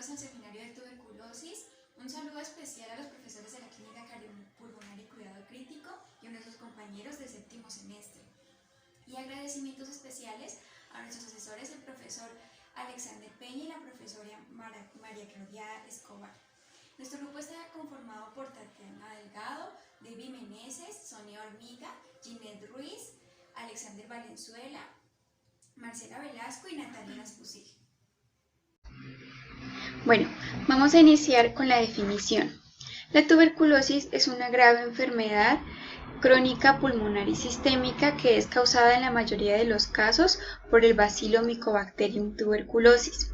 bienvenidos al seminario de tuberculosis. Un saludo especial a los profesores de la Clínica Cardiopulmonar y Cuidado Crítico y a nuestros compañeros del séptimo semestre. Y agradecimientos especiales a nuestros asesores, el profesor Alexander Peña y la profesora María Claudia Escobar. Nuestro grupo está conformado por Tatiana Delgado, David Meneses, Sonia Hormiga, Ginette Ruiz, Alexander Valenzuela, Marcela Velasco y Natalia Naspusil. Bueno, vamos a iniciar con la definición. La tuberculosis es una grave enfermedad crónica pulmonar y sistémica que es causada en la mayoría de los casos por el Bacillus Mycobacterium tuberculosis.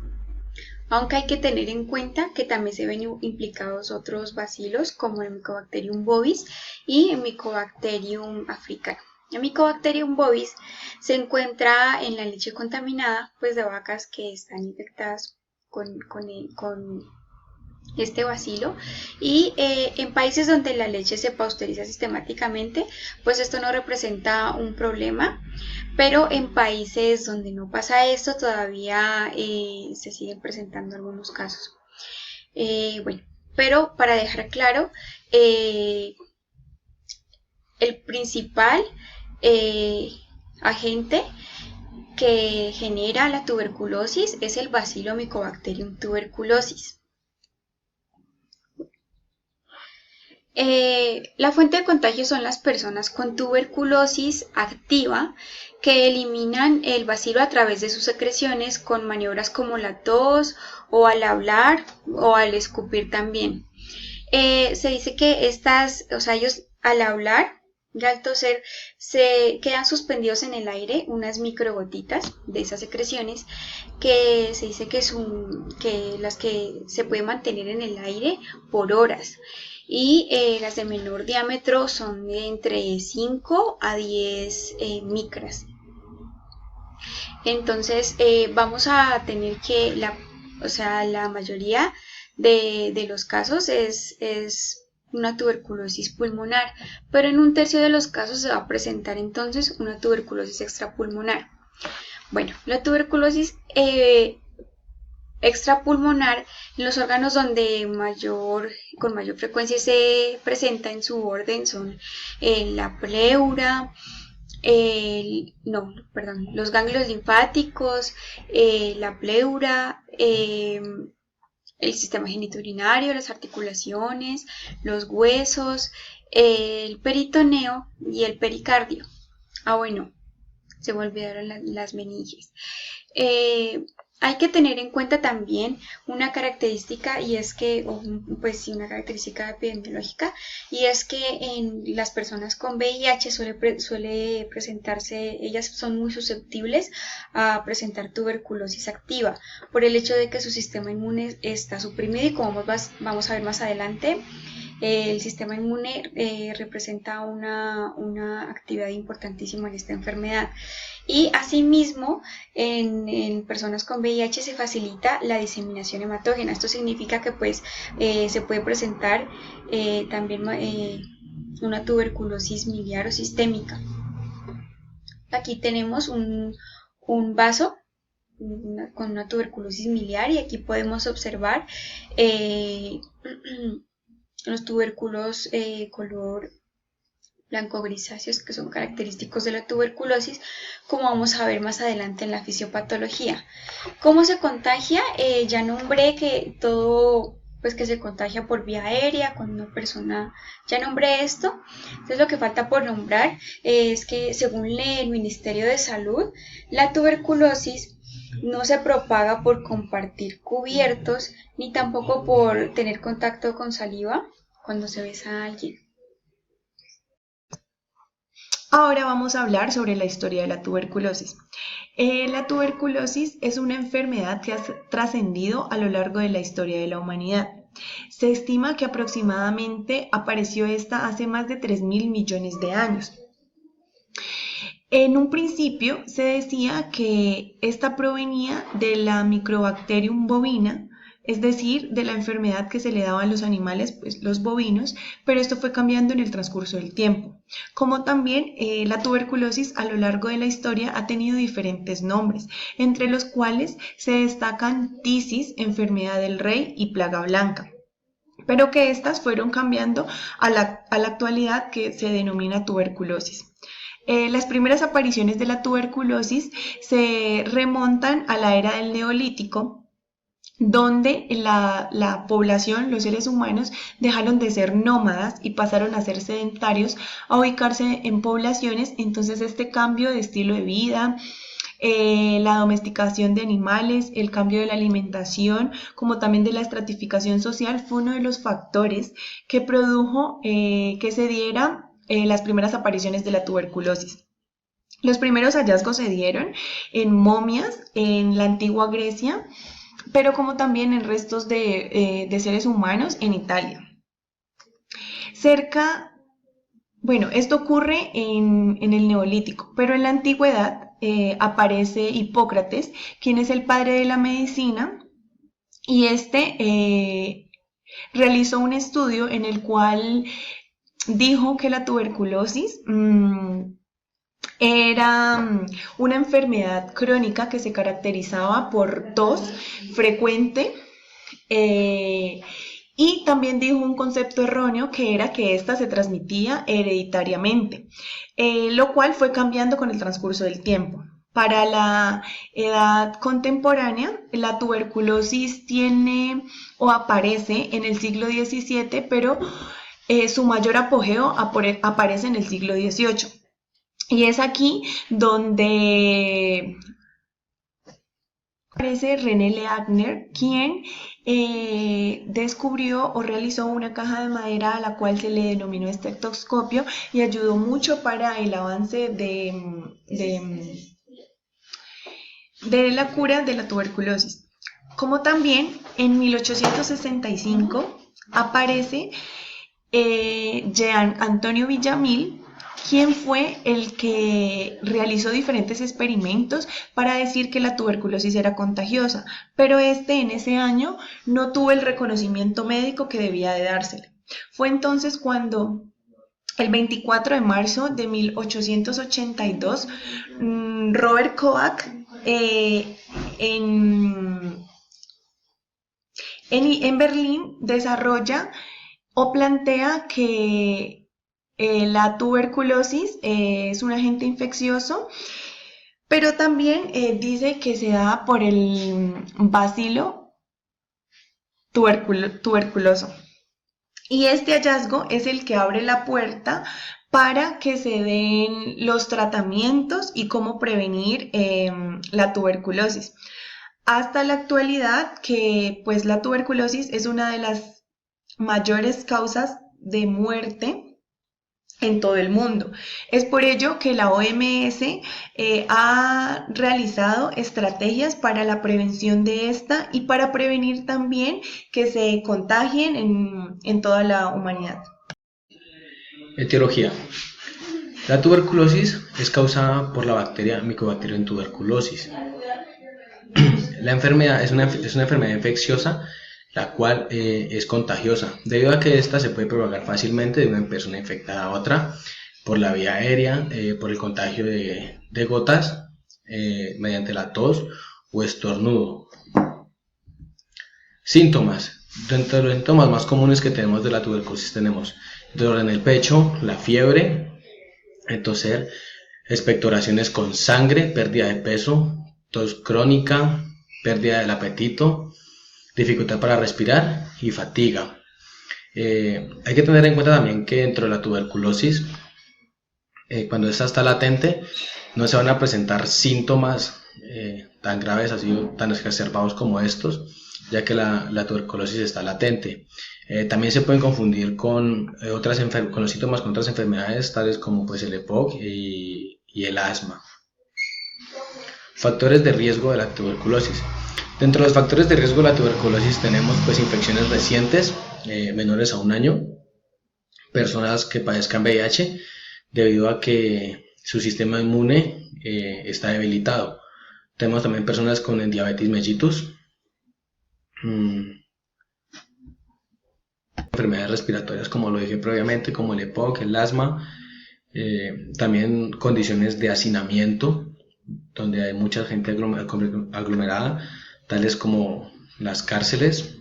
Aunque hay que tener en cuenta que también se ven implicados otros bacilos como el Mycobacterium bovis y el Mycobacterium africano. El Mycobacterium bovis se encuentra en la leche contaminada pues de vacas que están infectadas con este bacilo y en países donde la leche se pasteuriza sistemáticamente pues esto no representa un problema, pero en países donde no pasa esto todavía se siguen presentando algunos casos. Bueno, pero para dejar claro, el principal agente que genera la tuberculosis es el Bacillus Mycobacterium tuberculosis. La fuente de contagio son las personas con tuberculosis activa que eliminan el bacilo a través de sus secreciones con maniobras como la tos o al hablar o al escupir también. Se dice que ellos al hablar y al toser se quedan suspendidos en el aire unas microgotitas de esas secreciones que se dice que las que se pueden mantener en el aire por horas y las de menor diámetro son de entre 5 a 10 micras. Entonces vamos a tener que la mayoría de los casos es una tuberculosis pulmonar, pero en un tercio de los casos se va a presentar entonces una tuberculosis extrapulmonar. Bueno, la tuberculosis extrapulmonar en los órganos donde con mayor frecuencia se presenta en su orden son la pleura, los ganglios linfáticos, la pleura, el sistema genitourinario, las articulaciones, los huesos, el peritoneo y el pericardio. Bueno, se me olvidaron las meninges. Hay que tener en cuenta también una característica y es que, una característica epidemiológica y es que en las personas con VIH suele presentarse, ellas son muy susceptibles a presentar tuberculosis activa por el hecho de que su sistema inmune está suprimido y como vamos a ver más adelante, el sistema inmune representa una actividad importantísima en esta enfermedad. Y asimismo, en personas con VIH se facilita la diseminación hematógena. Esto significa que se puede presentar también una tuberculosis miliar o sistémica. Aquí tenemos un vaso con una tuberculosis miliar y aquí podemos observar los tubérculos color blanco grisáceos que son característicos de la tuberculosis, como vamos a ver más adelante en la fisiopatología. ¿Cómo se contagia? Ya nombré que todo que se contagia por vía aérea cuando una persona, ya nombré esto. Entonces lo que falta por nombrar es que según el Ministerio de Salud, la tuberculosis no se propaga por compartir cubiertos ni tampoco por tener contacto con saliva cuando se besa a alguien. Ahora vamos a hablar sobre la historia de la tuberculosis. La tuberculosis es una enfermedad que ha trascendido a lo largo de la historia de la humanidad. Se estima que aproximadamente apareció esta hace más de 3.000 millones de años. En un principio se decía que esta provenía de la Mycobacterium bovina, es decir, de la enfermedad que se le daba a los animales, pues los bovinos, pero esto fue cambiando en el transcurso del tiempo. Como también la tuberculosis a lo largo de la historia ha tenido diferentes nombres, entre los cuales se destacan tisis, enfermedad del rey y plaga blanca, pero que estas fueron cambiando a la actualidad, que se denomina tuberculosis. Las primeras apariciones de la tuberculosis se remontan a la era del Neolítico, donde la población, los seres humanos, dejaron de ser nómadas y pasaron a ser sedentarios, a ubicarse en poblaciones. Entonces este cambio de estilo de vida, la domesticación de animales, el cambio de la alimentación, como también de la estratificación social, fue uno de los factores que produjo que se dieran las primeras apariciones de la tuberculosis. Los primeros hallazgos se dieron en momias en la antigua Grecia, pero como también en restos de seres humanos en Italia. Esto ocurre en el Neolítico, pero en la antigüedad aparece Hipócrates, quien es el padre de la medicina, y realizó un estudio en el cual dijo que la tuberculosis era una enfermedad crónica que se caracterizaba por tos frecuente, y también dijo un concepto erróneo, que era que ésta se transmitía hereditariamente, lo cual fue cambiando con el transcurso del tiempo. Para la edad contemporánea, la tuberculosis tiene o aparece en el siglo XVII, pero su mayor apogeo aparece en el siglo XVIII. Y es aquí donde aparece René Leagner, quien descubrió o realizó una caja de madera a la cual se le denominó estetoscopio, y ayudó mucho para el avance de la cura de la tuberculosis. Como también en 1865 aparece Jean Antonio Villamil, quien fue el que realizó diferentes experimentos para decir que la tuberculosis era contagiosa, pero en ese año no tuvo el reconocimiento médico que debía de dársele. Fue entonces cuando el 24 de marzo de 1882, Robert Koch en Berlín desarrolla o plantea que la tuberculosis es un agente infeccioso, pero también dice que se da por el bacilo tuberculoso. Y este hallazgo es el que abre la puerta para que se den los tratamientos y cómo prevenir la tuberculosis. Hasta la actualidad, que pues la tuberculosis es una de las mayores causas de muerte en todo el mundo. Es por ello que la OMS ha realizado estrategias para la prevención de esta y para prevenir también que se contagien en toda la humanidad. Etiología. La tuberculosis es causada por la bacteria Mycobacterium tuberculosis. La enfermedad es una enfermedad infecciosa, la cual es contagiosa, debido a que esta se puede propagar fácilmente de una persona infectada a otra por la vía aérea, por el contagio de gotas, mediante la tos o estornudo. Síntomas. Dentro de los síntomas más comunes que tenemos de la tuberculosis tenemos dolor en el pecho, la fiebre, el toser, expectoraciones con sangre, pérdida de peso, tos crónica, pérdida del apetito, dificultad para respirar y fatiga. Hay que tener en cuenta también que dentro de la tuberculosis, cuando esta está latente, no se van a presentar síntomas tan graves, así tan exacerbados como estos, ya que la tuberculosis está latente. También se pueden confundir con los síntomas con otras enfermedades, tales como pues, el EPOC y el asma. Factores de riesgo de la tuberculosis. Dentro de los factores de riesgo de la tuberculosis tenemos pues, infecciones recientes, menores a 1 año, personas que padezcan VIH debido a que su sistema inmune está debilitado. Tenemos también personas con diabetes mellitus, mm, enfermedades respiratorias, como lo dije previamente, como el EPOC, el asma, también condiciones de hacinamiento, donde hay mucha gente aglomerada, tales como las cárceles,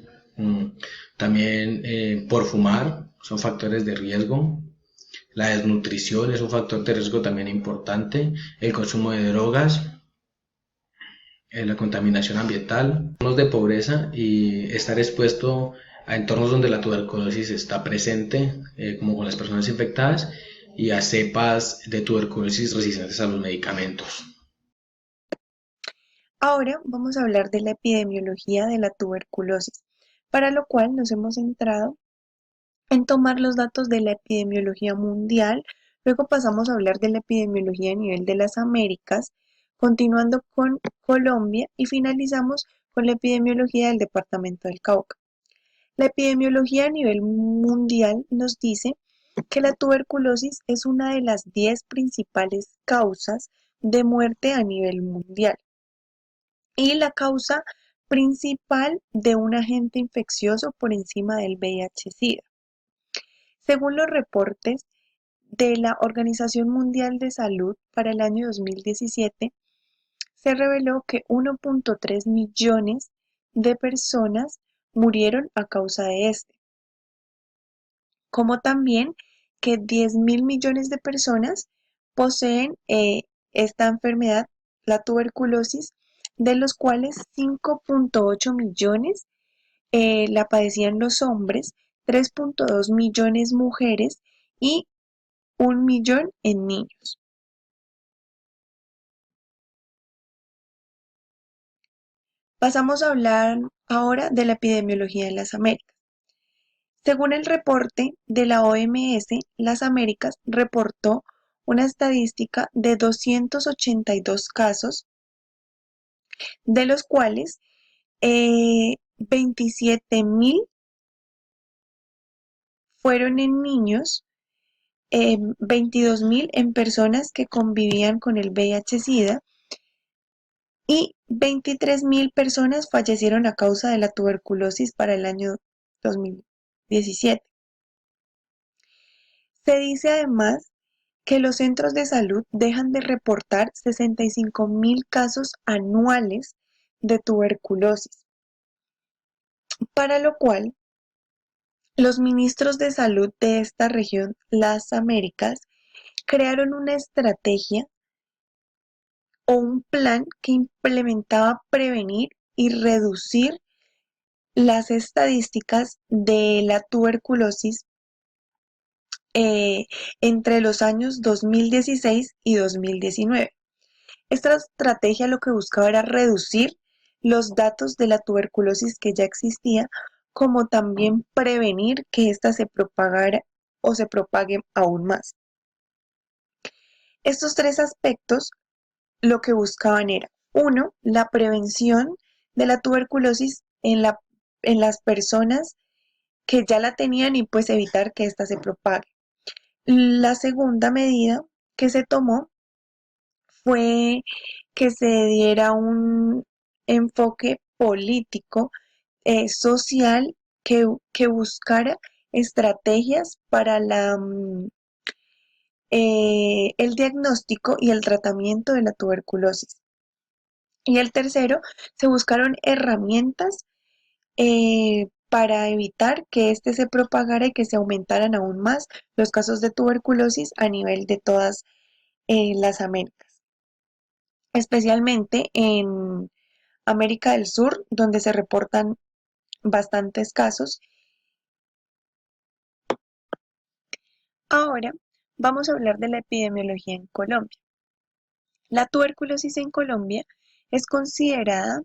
también por fumar, son factores de riesgo. La desnutrición es un factor de riesgo también importante, el consumo de drogas, la contaminación ambiental, zonas de pobreza y estar expuesto a entornos donde la tuberculosis está presente, como con las personas infectadas, y a cepas de tuberculosis resistentes a los medicamentos. Ahora vamos a hablar de la epidemiología de la tuberculosis, para lo cual nos hemos centrado en tomar los datos de la epidemiología mundial, luego pasamos a hablar de la epidemiología a nivel de las Américas, continuando con Colombia y finalizamos con la epidemiología del departamento del Cauca. La epidemiología a nivel mundial nos dice que la tuberculosis es una de las 10 principales causas de muerte a nivel mundial y la causa principal de un agente infeccioso por encima del VIH-Sida. Según los reportes de la Organización Mundial de Salud para el año 2017, se reveló que 1.3 millones de personas murieron a causa de este, como también que 10.000 millones de personas poseen esta enfermedad, la tuberculosis, de los cuales 5.8 millones la padecían los hombres, 3.2 millones mujeres y 1 millón en niños. Pasamos a hablar ahora de la epidemiología en las Américas. Según el reporte de la OMS, las Américas reportó una estadística de 282 casos, de los cuales 27.000 fueron en niños, 22.000 en personas que convivían con el VIH-Sida y 23.000 personas fallecieron a causa de la tuberculosis para el año 2017. Se dice además que los centros de salud dejan de reportar 65.000 casos anuales de tuberculosis, para lo cual los ministros de salud de esta región, las Américas, crearon una estrategia o un plan que implementaba prevenir y reducir las estadísticas de la tuberculosis entre los años 2016 y 2019. Esta estrategia lo que buscaba era reducir los datos de la tuberculosis que ya existía, como también prevenir que ésta se propagara o se propague aún más. Estos tres aspectos lo que buscaban era, uno, la prevención de la tuberculosis en las personas que ya la tenían y pues evitar que ésta se propague. La segunda medida que se tomó fue que se diera un enfoque político, social, que buscara estrategias para el diagnóstico y el tratamiento de la tuberculosis. Y el tercero, se buscaron herramientas para evitar que éste se propagara y que se aumentaran aún más los casos de tuberculosis a nivel de todas las Américas, especialmente en América del Sur, donde se reportan bastantes casos. Ahora vamos a hablar de la epidemiología en Colombia. La tuberculosis en Colombia es considerada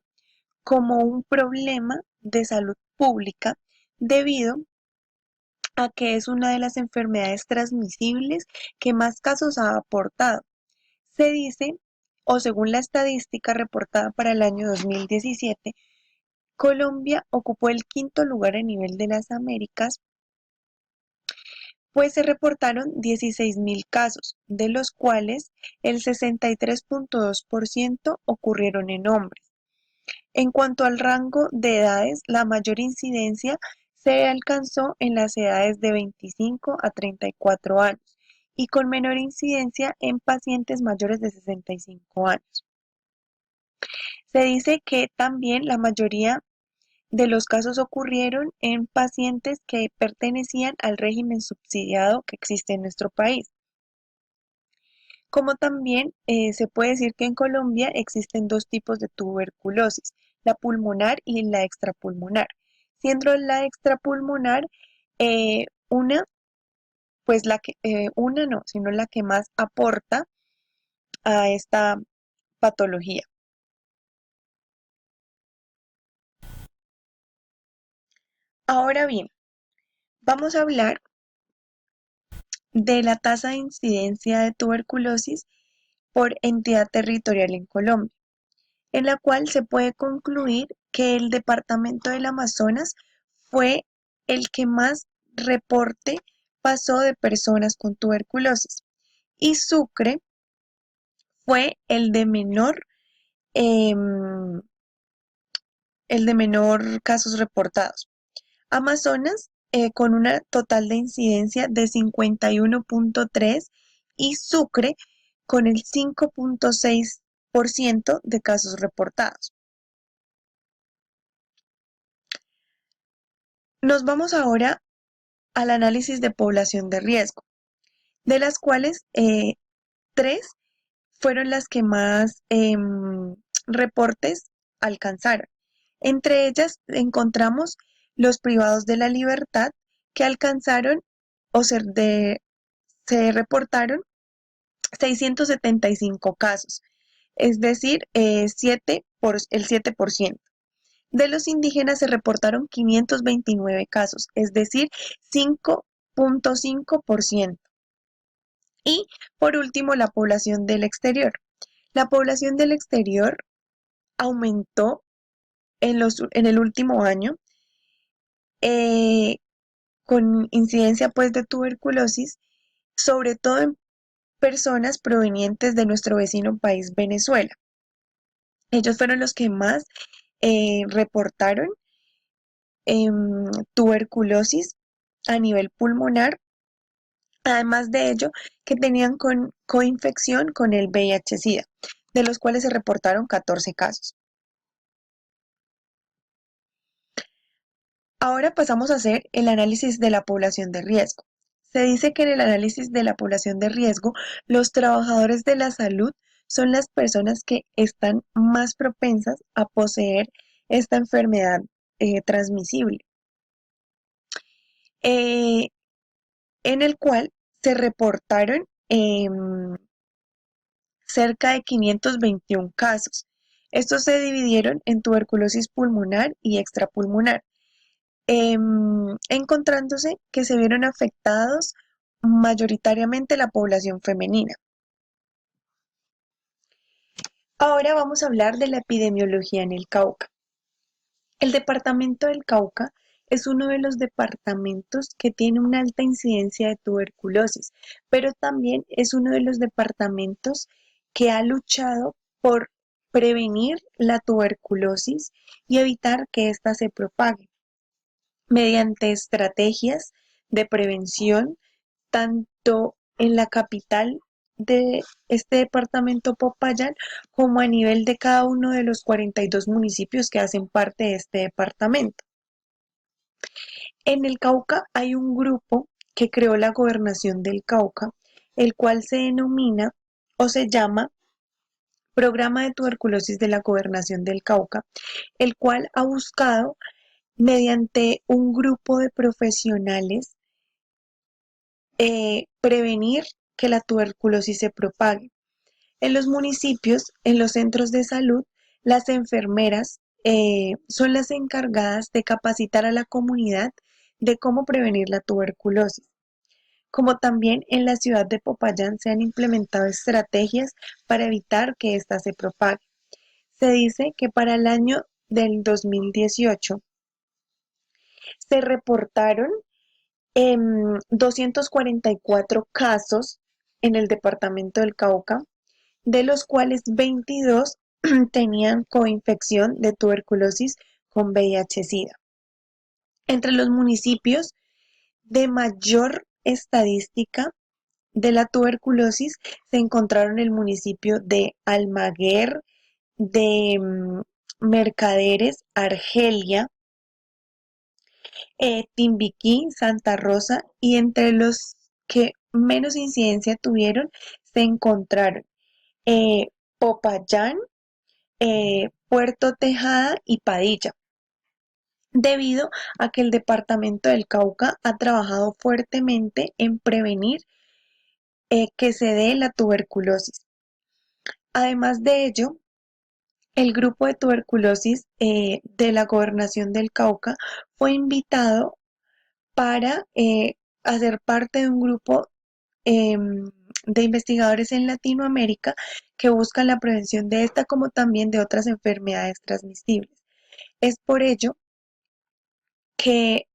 como un problema de salud pública debido a que es una de las enfermedades transmisibles que más casos ha aportado. Se dice, o según la estadística reportada para el año 2017, Colombia ocupó el quinto lugar a nivel de las Américas, pues se reportaron 16.000 casos, de los cuales el 63.2% ocurrieron en hombres. En cuanto al rango de edades, la mayor incidencia se alcanzó en las edades de 25 a 34 años y con menor incidencia en pacientes mayores de 65 años. Se dice que también la mayoría de los casos ocurrieron en pacientes que pertenecían al régimen subsidiado que existe en nuestro país. Como también se puede decir que en Colombia existen dos tipos de tuberculosis, la pulmonar y la extrapulmonar. Siendo la extrapulmonar una, pues una no, sino la que más aporta a esta patología. Ahora bien, vamos a hablar de la tasa de incidencia de tuberculosis por entidad territorial en Colombia, en la cual se puede concluir que el departamento del Amazonas fue el que más reporte pasó de personas con tuberculosis y Sucre fue em, el de menor casos reportados. Amazonas con una total de incidencia de 51.3 y Sucre con el 5.6% de casos reportados. Nos vamos ahora al análisis de población de riesgo, de las cuales tres fueron las que más reportes alcanzaron. Entre ellas encontramos los privados de la libertad que alcanzaron o se reportaron 675 casos, es decir, el 7%. De los indígenas se reportaron 529 casos, es decir, 5.5%. Y por último, la población del exterior. La población del exterior aumentó en el último año eh, con incidencia pues de tuberculosis, sobre todo en personas provenientes de nuestro vecino país Venezuela. Ellos fueron los que más reportaron tuberculosis a nivel pulmonar, además de ello que tenían coinfección con el VIH-Sida, de los cuales se reportaron 14 casos. Ahora pasamos a hacer el análisis de la población de riesgo. Se dice que en el análisis de la población de riesgo, los trabajadores de la salud son las personas que están más propensas a poseer esta enfermedad transmisible, eh, en el cual se reportaron cerca de 521 casos. Estos se dividieron en tuberculosis pulmonar y extrapulmonar, encontrándose que se vieron afectados mayoritariamente la población femenina. Ahora vamos a hablar de la epidemiología en el Cauca. El departamento del Cauca es uno de los departamentos que tiene una alta incidencia de tuberculosis, pero también es uno de los departamentos que ha luchado por prevenir la tuberculosis y evitar que ésta se propague mediante estrategias de prevención, tanto en la capital de este departamento Popayán como a nivel de cada uno de los 42 municipios que hacen parte de este departamento. En el Cauca hay un grupo que creó la Gobernación del Cauca, el cual se denomina o se llama Programa de Tuberculosis de la Gobernación del Cauca, el cual ha buscado mediante un grupo de profesionales prevenir que la tuberculosis se propague. En los municipios, en los centros de salud, las enfermeras son las encargadas de capacitar a la comunidad de cómo prevenir la tuberculosis. Como también en la ciudad de Popayán se han implementado estrategias para evitar que ésta se propague. Se dice que para el año del 2018 se reportaron 244 casos en el departamento del Cauca, de los cuales 22 tenían coinfección de tuberculosis con VIH-Sida. Entre los municipios de mayor estadística de la tuberculosis se encontraron el municipio de Almaguer, de Mercaderes, Argelia, Timbiquí, Santa Rosa, y entre los que menos incidencia tuvieron se encontraron eh, Popayán, Puerto Tejada y Padilla, debido a que el departamento del Cauca ha trabajado fuertemente en prevenir que se dé la tuberculosis. Además de ello, el grupo de tuberculosis de la Gobernación del Cauca fue invitado para hacer parte de un grupo de investigadores en Latinoamérica que buscan la prevención de esta como también de otras enfermedades transmisibles. Es por ello que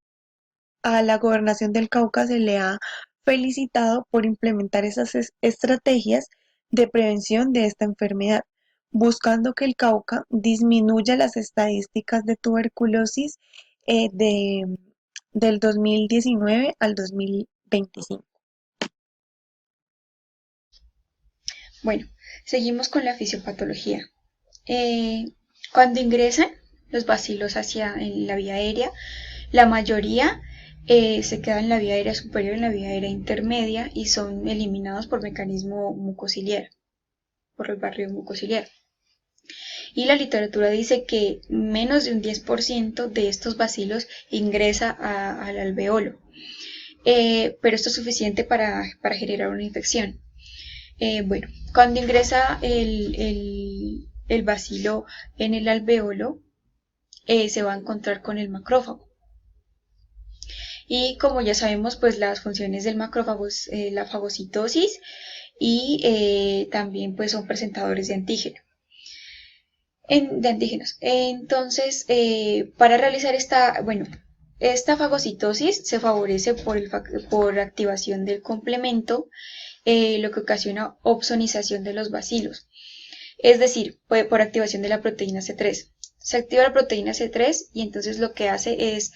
a la Gobernación del Cauca se le ha felicitado por implementar esas estrategias de prevención de esta enfermedad, buscando que el Cauca disminuya las estadísticas de tuberculosis del 2019 al 2025. Bueno, seguimos con la fisiopatología. Cuando ingresan los bacilos en la vía aérea, la mayoría se quedan en la vía aérea superior, en la vía aérea intermedia, y son eliminados por mecanismo mucociliar, por el barrido mucociliar. Y la literatura dice que menos de un 10% de estos bacilos ingresa al alveolo, pero esto es suficiente para generar una infección. Bueno, cuando ingresa el bacilo en el alveolo, se va a encontrar con el macrófago. Y como ya sabemos, pues las funciones del macrófago es la fagocitosis y también pues son presentadores de antígenos. Entonces, para realizar esta fagocitosis se favorece por activación del complemento, lo que ocasiona opsonización de los bacilos, es decir, por activación de la proteína C3. Se activa la proteína C3 y entonces lo que hace es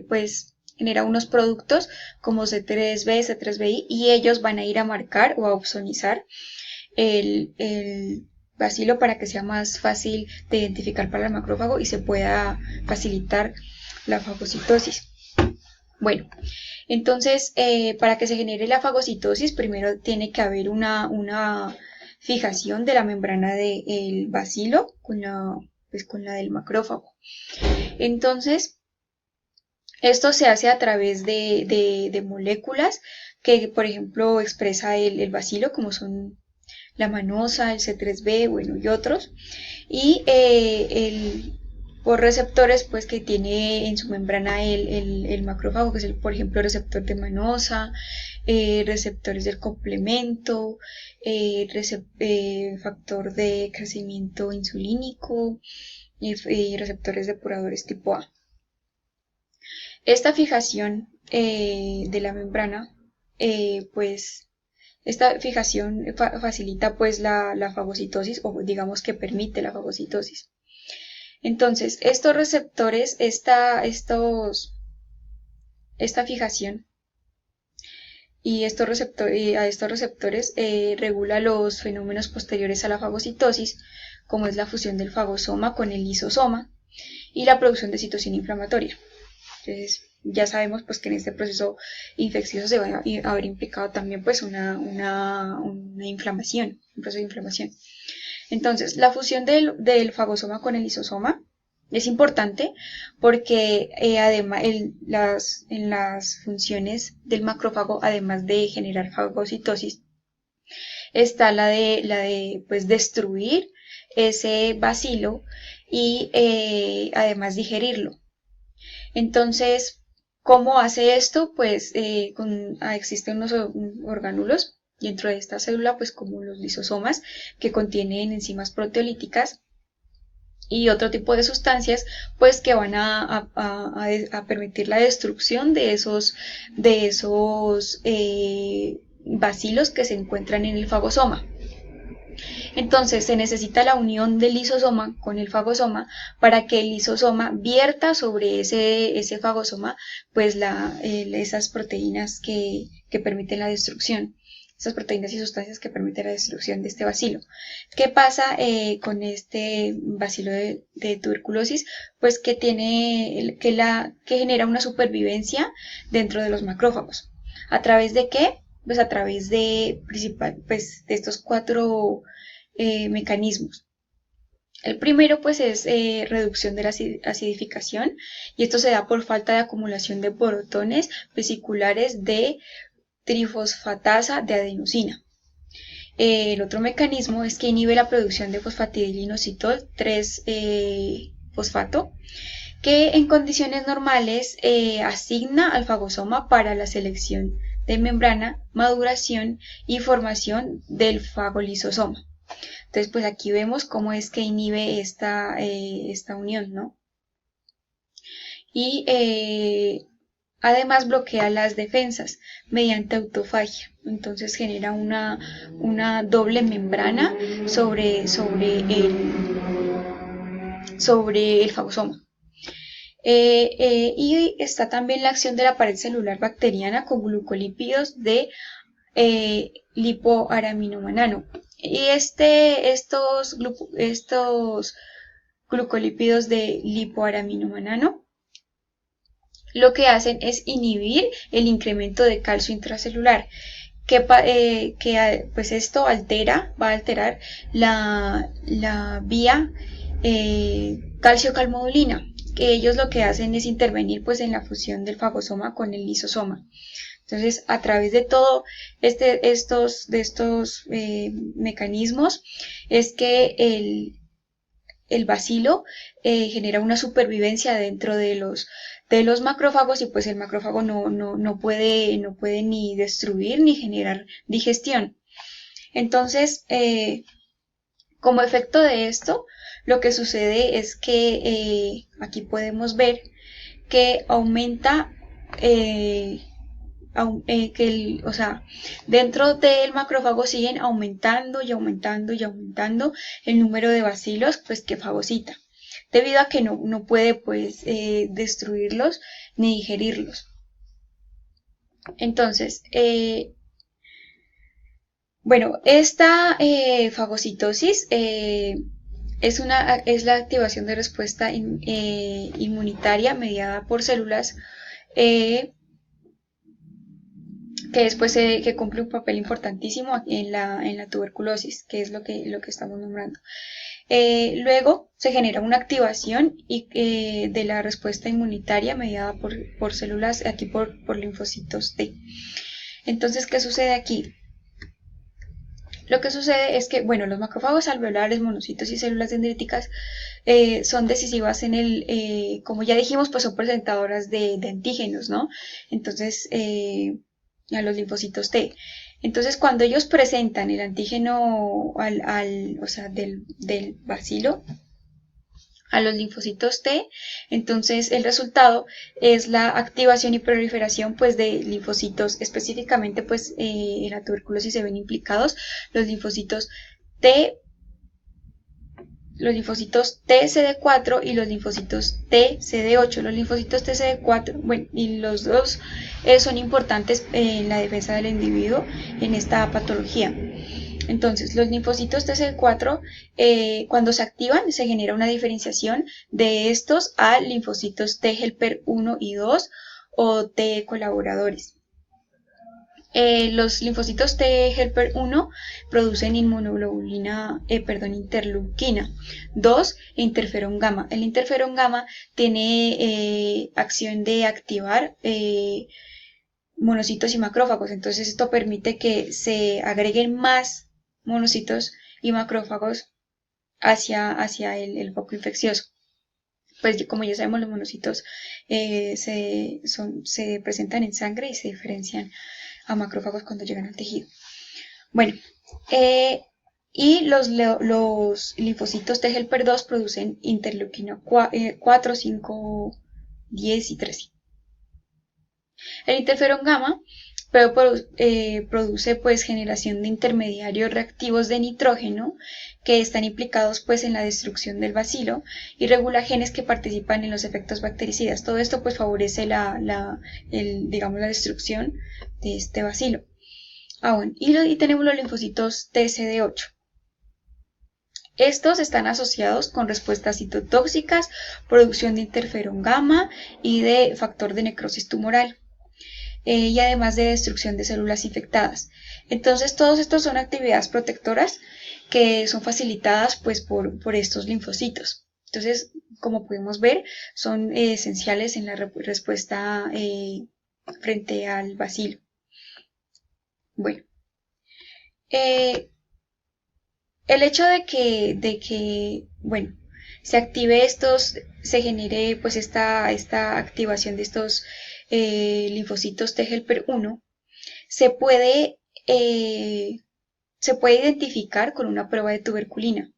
pues genera unos productos como C3b, C3bi, y ellos van a ir a marcar o a opsonizar el bacilo para que sea más fácil de identificar para el macrófago y se pueda facilitar la fagocitosis. Bueno, entonces para que se genere la fagocitosis primero tiene que haber una fijación de la membrana del bacilo con la del macrófago. Entonces, esto se hace a través de moléculas que, por ejemplo, expresa el bacilo, como son la manosa, el C3b, bueno, y otros. Y por receptores, pues, que tiene en su membrana el macrófago, que es, por ejemplo, el receptor de manosa, receptores del complemento, factor de crecimiento insulínico y receptores depuradores tipo A. Esta fijación de la membrana, pues esta fijación facilita pues la fagocitosis, o digamos que permite la fagocitosis. Entonces, estos receptores, esta fijación y a estos receptores regula los fenómenos posteriores a la fagocitosis, como es la fusión del fagosoma con el lisosoma y la producción de citocina inflamatoria. Entonces, ya sabemos pues que en este proceso infeccioso se va a haber implicado también pues una inflamación, un proceso de inflamación. Entonces, la fusión del fagosoma con el lisosoma es importante porque además en las funciones del macrófago, además de generar fagocitosis, está la de pues destruir ese bacilo y además digerirlo. Entonces, ¿cómo hace esto? Pues existen unos orgánulos dentro de esta célula, pues como los lisosomas, que contienen enzimas proteolíticas y otro tipo de sustancias, pues que van a permitir la destrucción de esos bacilos que se encuentran en el fagosoma. Entonces se necesita la unión del lisosoma con el fagosoma para que el lisosoma vierta sobre ese fagosoma pues esas proteínas que permiten la destrucción, esas proteínas y sustancias que permiten la destrucción de este bacilo. ¿Qué pasa con este bacilo de tuberculosis? Pues que genera una supervivencia dentro de los macrófagos. ¿A través de qué? Pues a través de estos 4 mecanismos. El primero pues es reducción de la acidificación, y esto se da por falta de acumulación de protones vesiculares de trifosfatasa de adenosina. El otro mecanismo es que inhibe la producción de fosfatidilinositol 3-fosfato, que en condiciones normales asigna al fagosoma para la selección de membrana, maduración y formación del fagolisosoma. Entonces, pues aquí vemos cómo es que inhibe esta unión, ¿no? Y además bloquea las defensas mediante autofagia. Entonces genera una doble membrana sobre el fagosoma. Y está también la acción de la pared celular bacteriana con glucolípidos de lipoaraminomanano. Y estos glucolípidos de lipoaraminomanano lo que hacen es inhibir el incremento de calcio intracelular, pues esto va a alterar la vía calcio-calmodulina, que ellos lo que hacen es intervenir pues en la fusión del fagosoma con el lisosoma. Entonces, a través de todo estos mecanismos es que el bacilo genera una supervivencia dentro de los macrófagos, y pues el macrófago no puede ni destruir ni generar digestión. Entonces, como efecto de esto, lo que sucede es que aquí podemos ver que aumenta dentro del macrófago siguen aumentando y aumentando y aumentando el número de bacilos pues que fagocita, debido a que no puede pues destruirlos ni digerirlos. Entonces, bueno, esta fagocitosis es la activación de respuesta inmunitaria mediada por células que después que cumple un papel importantísimo en la tuberculosis, que es lo que estamos nombrando. Luego se genera una activación de la respuesta inmunitaria mediada por células, aquí por linfocitos T. Entonces, ¿qué sucede aquí? Lo que sucede es que, bueno, los macrófagos alveolares, monocitos y células dendríticas son decisivas como ya dijimos, pues son presentadoras de antígenos, ¿no? Entonces, a los linfocitos T. Entonces, cuando ellos presentan el antígeno del bacilo a los linfocitos T, entonces el resultado es la activación y proliferación pues de linfocitos, específicamente pues en la tuberculosis se ven implicados los linfocitos TCD4 y los linfocitos TCD8. Los linfocitos TCD4, bueno, y los dos son importantes en la defensa del individuo en esta patología. Entonces, los linfocitos TCD4, cuando se activan, se genera una diferenciación de estos a linfocitos T helper 1 y 2 o T colaboradores. Los linfocitos T helper 1 producen interleuquina 2 e interferón gamma. El interferón gamma tiene acción de activar monocitos y macrófagos, entonces esto permite que se agreguen más monocitos y macrófagos hacia el foco infeccioso. Pues como ya sabemos, los monocitos se presentan en sangre y se diferencian a macrófagos cuando llegan al tejido. Bueno, y los linfocitos T helper 2 producen interleuquina 4, 5, 10 y 13. El interferón gamma pero produce pues generación de intermediarios reactivos de nitrógeno que están implicados pues en la destrucción del bacilo y regula genes que participan en los efectos bactericidas. Todo esto pues favorece digamos, la destrucción de este bacilo. Bueno, y tenemos los linfocitos TCD8. Estos están asociados con respuestas citotóxicas, producción de interferón gamma y de factor de necrosis tumoral, y además de destrucción de células infectadas. Entonces, todos estos son actividades protectoras que son facilitadas pues, por estos linfocitos. Entonces, como podemos ver, son esenciales en la respuesta frente al bacilo. Bueno, el hecho de que bueno, se active se genere pues esta activación de estos linfocitos T helper 1, se puede identificar con una prueba de tuberculina,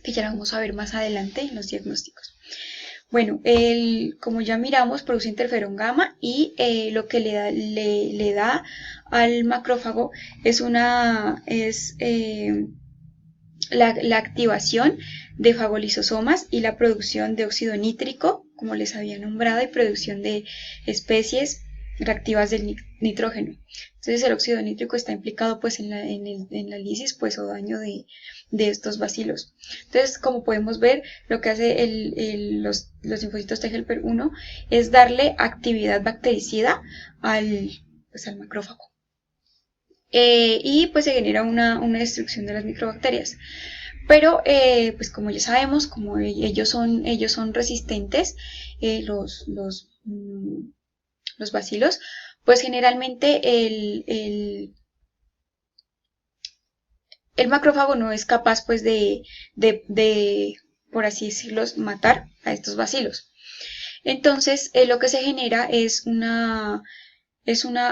que ya la vamos a ver más adelante en los diagnósticos. Bueno, como ya miramos, produce interferón gamma y lo que le da al macrófago es la activación de fagolisosomas y la producción de óxido nítrico, como les había nombrado, y producción de especies reactivas del nitrógeno. Entonces el óxido nítrico está implicado pues en la lisis pues o daño de estos bacilos. Entonces, como podemos ver, lo que hace los linfocitos T helper 1 es darle actividad bactericida al macrófago. Y pues se genera una destrucción de las microbacterias. Pero pues como ya sabemos, como ellos son resistentes, los bacilos, pues generalmente el macrófago no es capaz pues de por así decirlo, matar a estos bacilos. Entonces lo que se genera es una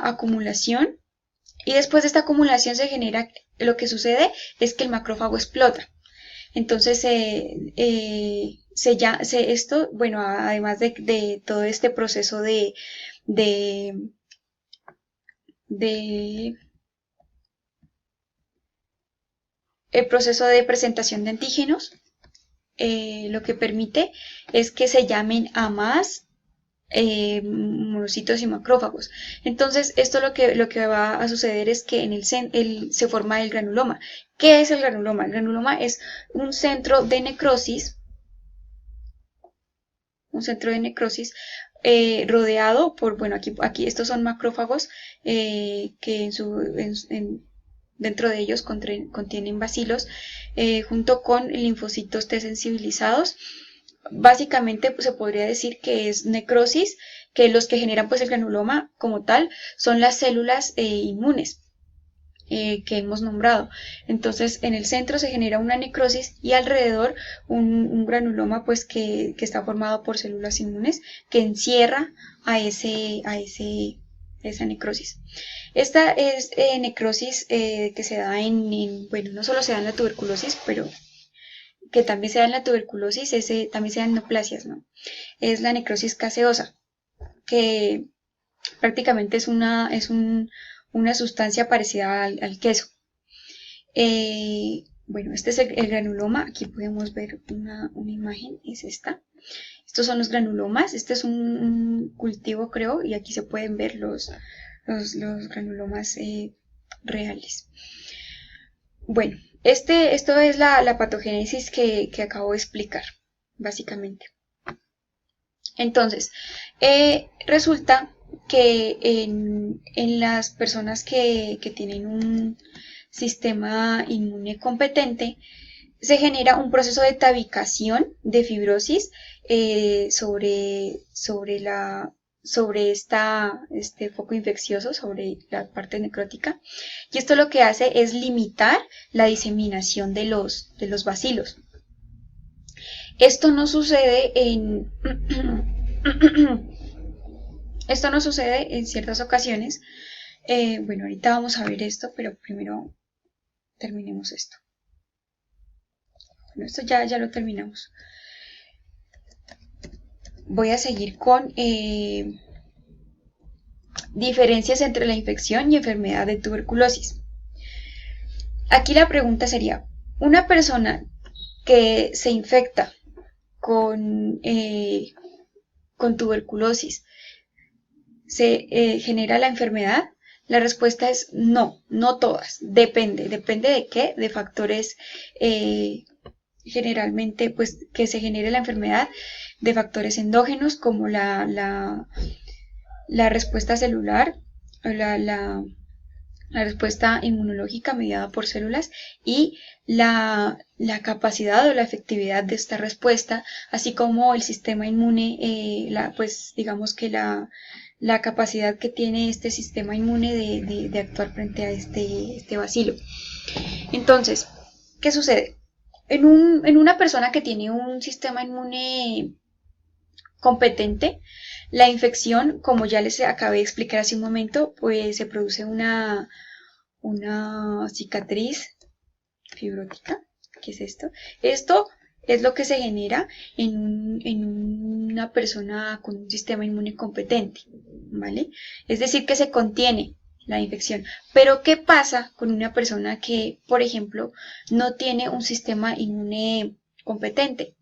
acumulación, y después de esta acumulación lo que sucede es que el macrófago explota. Entonces esto, bueno, además de todo este proceso el proceso de presentación de antígenos, lo que permite es que se llamen a más monocitos y macrófagos. Entonces, esto lo que va a suceder es que se forma el granuloma. ¿Qué es el granuloma? El granuloma es un centro de necrosis, rodeado por, bueno, aquí estos son macrófagos que dentro de ellos contienen bacilos, junto con linfocitos T sensibilizados. Básicamente pues, se podría decir que es necrosis, que los que generan pues el granuloma como tal son las células inmunes que hemos nombrado. Entonces en el centro se genera una necrosis y alrededor un granuloma pues que está formado por células inmunes que encierra a esa necrosis. Esta es necrosis que se da bueno, no solo se da en la tuberculosis, pero que también se da en la tuberculosis, también se da en neoplasias, ¿no? Es la necrosis caseosa, que prácticamente es una sustancia parecida al queso. Bueno, este es el granuloma. Aquí podemos ver una imagen, es esta. Estos son los granulomas. Este es un cultivo, creo, y aquí se pueden ver los granulomas reales. Bueno, esto es la patogénesis que acabo de explicar, básicamente. Entonces, resulta que en las personas que tienen un sistema inmune competente, se genera un proceso de tabicación de fibrosis sobre este foco infeccioso, sobre la parte necrótica, y esto lo que hace es limitar la diseminación de los bacilos. Esto no sucede en ciertas ocasiones. Bueno, ahorita vamos a ver esto, pero primero terminemos esto. Bueno, esto ya lo terminamos. Voy a seguir con diferencias entre la infección y enfermedad de tuberculosis. Aquí la pregunta sería, una persona que se infecta con tuberculosis, ¿se genera la enfermedad? La respuesta es no, no todas, depende de qué, de factores generalmente pues que se genere la enfermedad, de factores endógenos como la respuesta celular, la respuesta inmunológica mediada por células y la capacidad o la efectividad de esta respuesta, así como el sistema inmune, pues digamos que la capacidad que tiene este sistema inmune de actuar frente a este bacilo. Entonces, ¿qué sucede? En una persona que tiene un sistema inmune competente, la infección, como ya les acabé de explicar hace un momento, pues se produce una cicatriz fibrótica. ¿Qué es esto? Esto es lo que se genera en una persona con un sistema inmune competente, ¿vale? Es decir, que se contiene la infección. Pero, ¿qué pasa con una persona que, por ejemplo, no tiene un sistema inmune competente?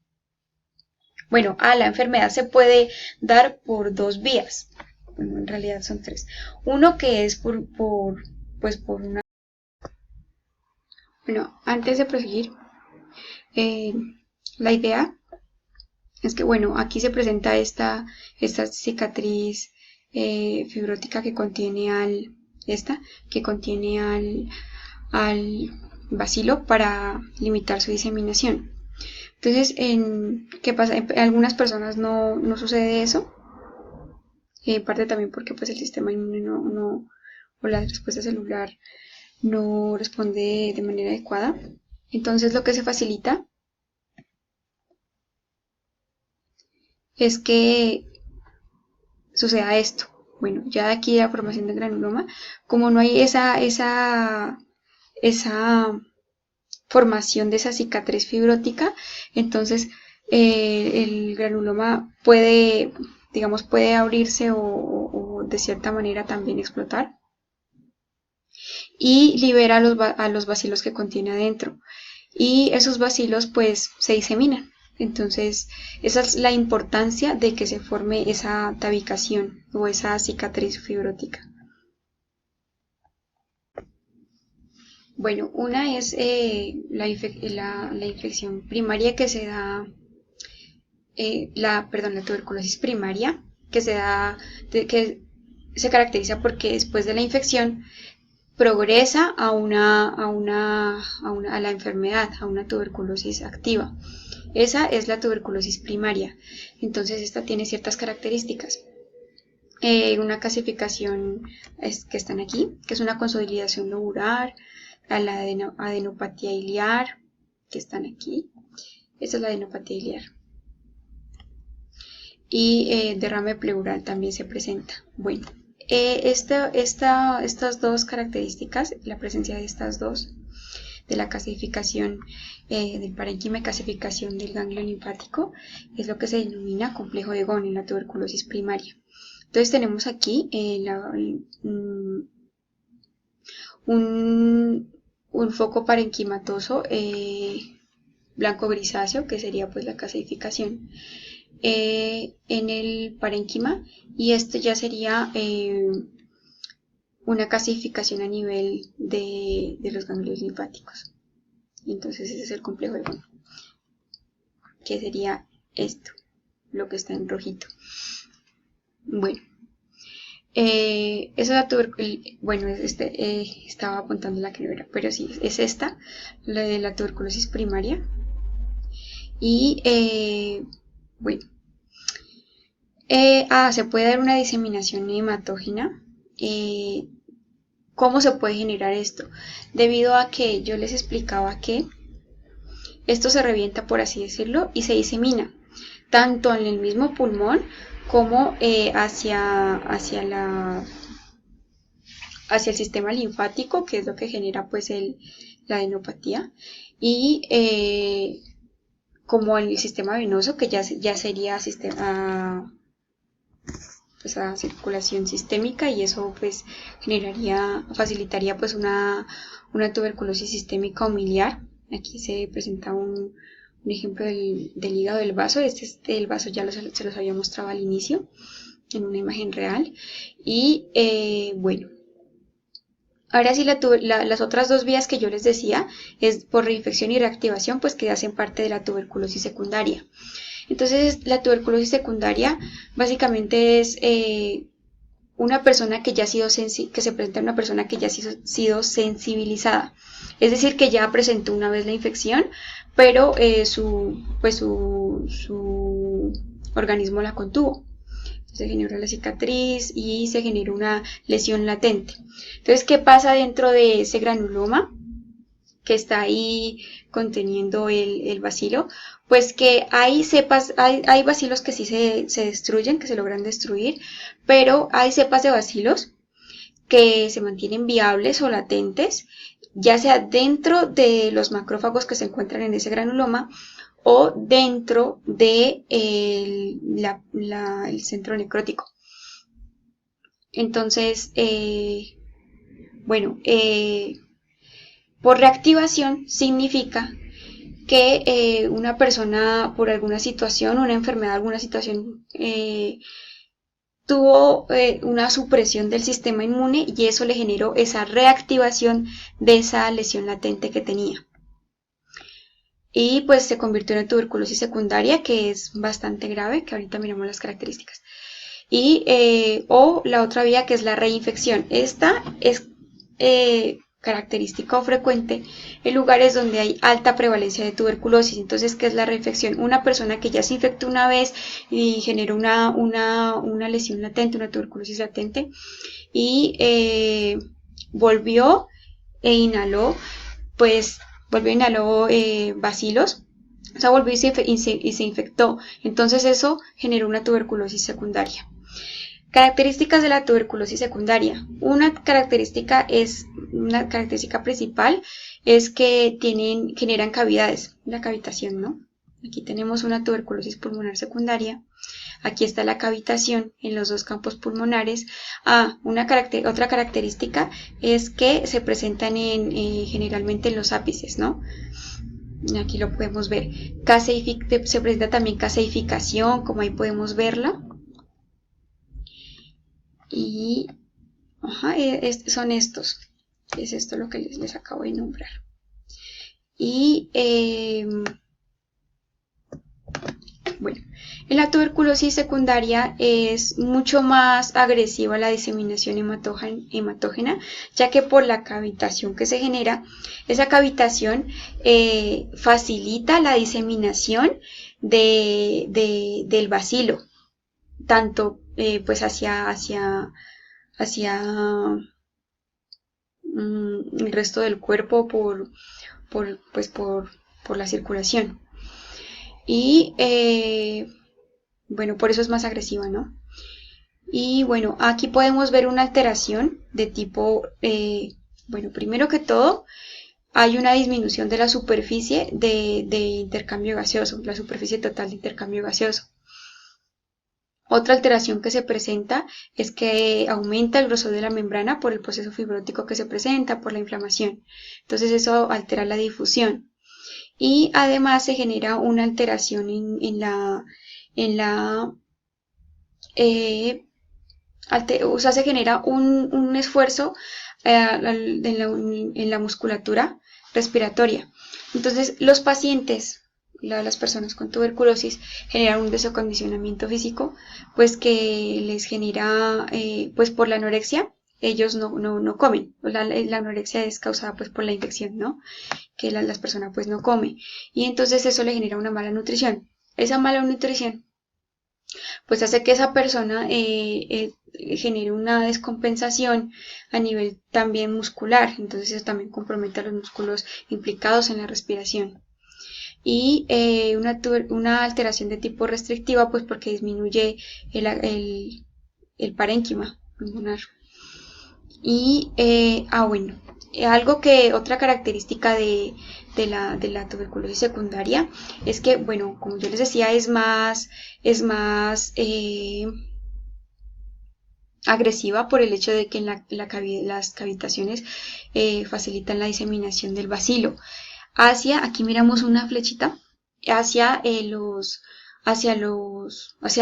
Bueno, la enfermedad se puede dar por dos vías. Bueno, en realidad son tres. Uno que es por una... Bueno, antes de proseguir, la idea es que, bueno, aquí se presenta esta cicatriz fibrótica que contiene al bacilo para limitar su diseminación. Entonces, ¿qué pasa? En algunas personas no sucede eso, en parte también porque pues el sistema inmune o la respuesta celular no responde de manera adecuada. Entonces, lo que se facilita es que suceda esto. Bueno, ya de aquí la formación de granuloma, como no hay esa formación de esa cicatriz fibrótica, entonces el granuloma puede abrirse o de cierta manera también explotar y libera a los bacilos que contiene adentro, y esos bacilos pues se diseminan. Entonces esa es la importancia de que se forme esa tabicación o esa cicatriz fibrótica. Bueno, una es la infección primaria que se da, la tuberculosis primaria, que que se caracteriza porque después de la infección progresa a la enfermedad, a una tuberculosis activa. Esa es la tuberculosis primaria. Entonces esta tiene ciertas características. Una clasificación que están aquí, que es una consolidación lobular, a la adenopatía iliar, que están aquí. Esta es la adenopatía iliar. Y derrame pleural también se presenta. Bueno, estas dos características, la presencia de estas dos, de la clasificación del parénquima y clasificación del ganglio linfático, es lo que se denomina complejo de Ghon en la tuberculosis primaria. Entonces tenemos aquí un foco parenquimatoso blanco grisáceo, que sería pues la clasificación en el parénquima, y esto ya sería una clasificación a nivel de los ganglios linfáticos. Entonces ese es el complejo de Ghon, que sería esto, lo que está en rojito. Bueno, esa es la bueno, estaba apuntando la que no era, pero sí, es esta, la de la tuberculosis primaria. Y bueno, se puede dar una diseminación hematógena. ¿Cómo se puede generar esto? Debido a que yo les explicaba que esto se revienta, por así decirlo, y se disemina tanto en el mismo pulmón como hacia el sistema linfático, que es lo que genera pues la adenopatía, y como en el sistema venoso, que ya sería pues a circulación sistémica, y eso pues facilitaría pues una tuberculosis sistémica o miliar. Aquí se presenta un ejemplo del hígado del vaso. El vaso ya se los había mostrado al inicio en una imagen real. Y bueno, ahora sí las otras dos vías que yo les decía es por reinfección y reactivación, pues que hacen parte de la tuberculosis secundaria. Entonces la tuberculosis secundaria básicamente es una persona que ya ha sido que se presenta en una persona que ya ha sido sensibilizada, es decir, que ya presentó una vez la infección, pero su organismo la contuvo. Se generó la cicatriz y se generó una lesión latente. Entonces, ¿qué pasa dentro de ese granuloma que está ahí conteniendo el bacilo? Pues que hay bacilos que sí se destruyen, que se logran destruir, pero hay cepas de bacilos que se mantienen viables o latentes, ya sea dentro de los macrófagos que se encuentran en ese granuloma o dentro de el centro necrótico. Entonces, por reactivación significa que una persona por alguna situación, una enfermedad, alguna situación, tuvo una supresión del sistema inmune y eso le generó esa reactivación de esa lesión latente que tenía. Y pues se convirtió en tuberculosis secundaria, que es bastante grave, que ahorita miramos las características. Y o la otra vía, que es la reinfección. Esta es característica o frecuente en lugares donde hay alta prevalencia de tuberculosis. Entonces, ¿qué es la reinfección? Una persona que ya se infectó una vez y generó una lesión latente, una tuberculosis latente, y volvió e inhaló, bacilos, o sea, volvió y se infectó. Entonces eso generó una tuberculosis secundaria. Características de la tuberculosis secundaria. Una característica principal es que generan cavidades, la cavitación, ¿no? Aquí tenemos una tuberculosis pulmonar secundaria. Aquí está la cavitación en los dos campos pulmonares. Otra característica es que se presentan generalmente en los ápices, ¿no? Aquí lo podemos ver. Se presenta también caseificación, como ahí podemos verla. Y son estos. Es esto lo que les acabo de nombrar. Y bueno, en la tuberculosis secundaria es mucho más agresiva la diseminación hematógena, ya que por la cavitación que se genera, esa cavitación facilita la diseminación del bacilo, tanto pues hacia el resto del cuerpo por la circulación. Y por eso es más agresiva, ¿no? Y bueno, aquí podemos ver una alteración de tipo, primero que todo, hay una disminución de la superficie de intercambio gaseoso, la superficie total de intercambio gaseoso. Otra alteración que se presenta es que aumenta el grosor de la membrana por el proceso fibrótico que se presenta, por la inflamación. Entonces eso altera la difusión. Y además se genera una alteración se genera un esfuerzo en la musculatura respiratoria. Entonces los pacientes, las personas con tuberculosis, generan un desacondicionamiento físico, pues que les genera, pues por la anorexia, ellos no comen. La anorexia es causada pues por la infección, ¿no? Que las personas pues no comen. Y entonces eso le genera una mala nutrición. Esa mala nutrición pues hace que esa persona genere una descompensación a nivel también muscular. Entonces eso también compromete a los músculos implicados en la respiración. Y una alteración de tipo restrictiva, pues porque disminuye el parénquima pulmonar. Y otra característica de la tuberculosis secundaria es que, como yo les decía, es más agresiva por el hecho de que en las cavitaciones facilitan la diseminación del bacilo. Aquí miramos una flechita hacia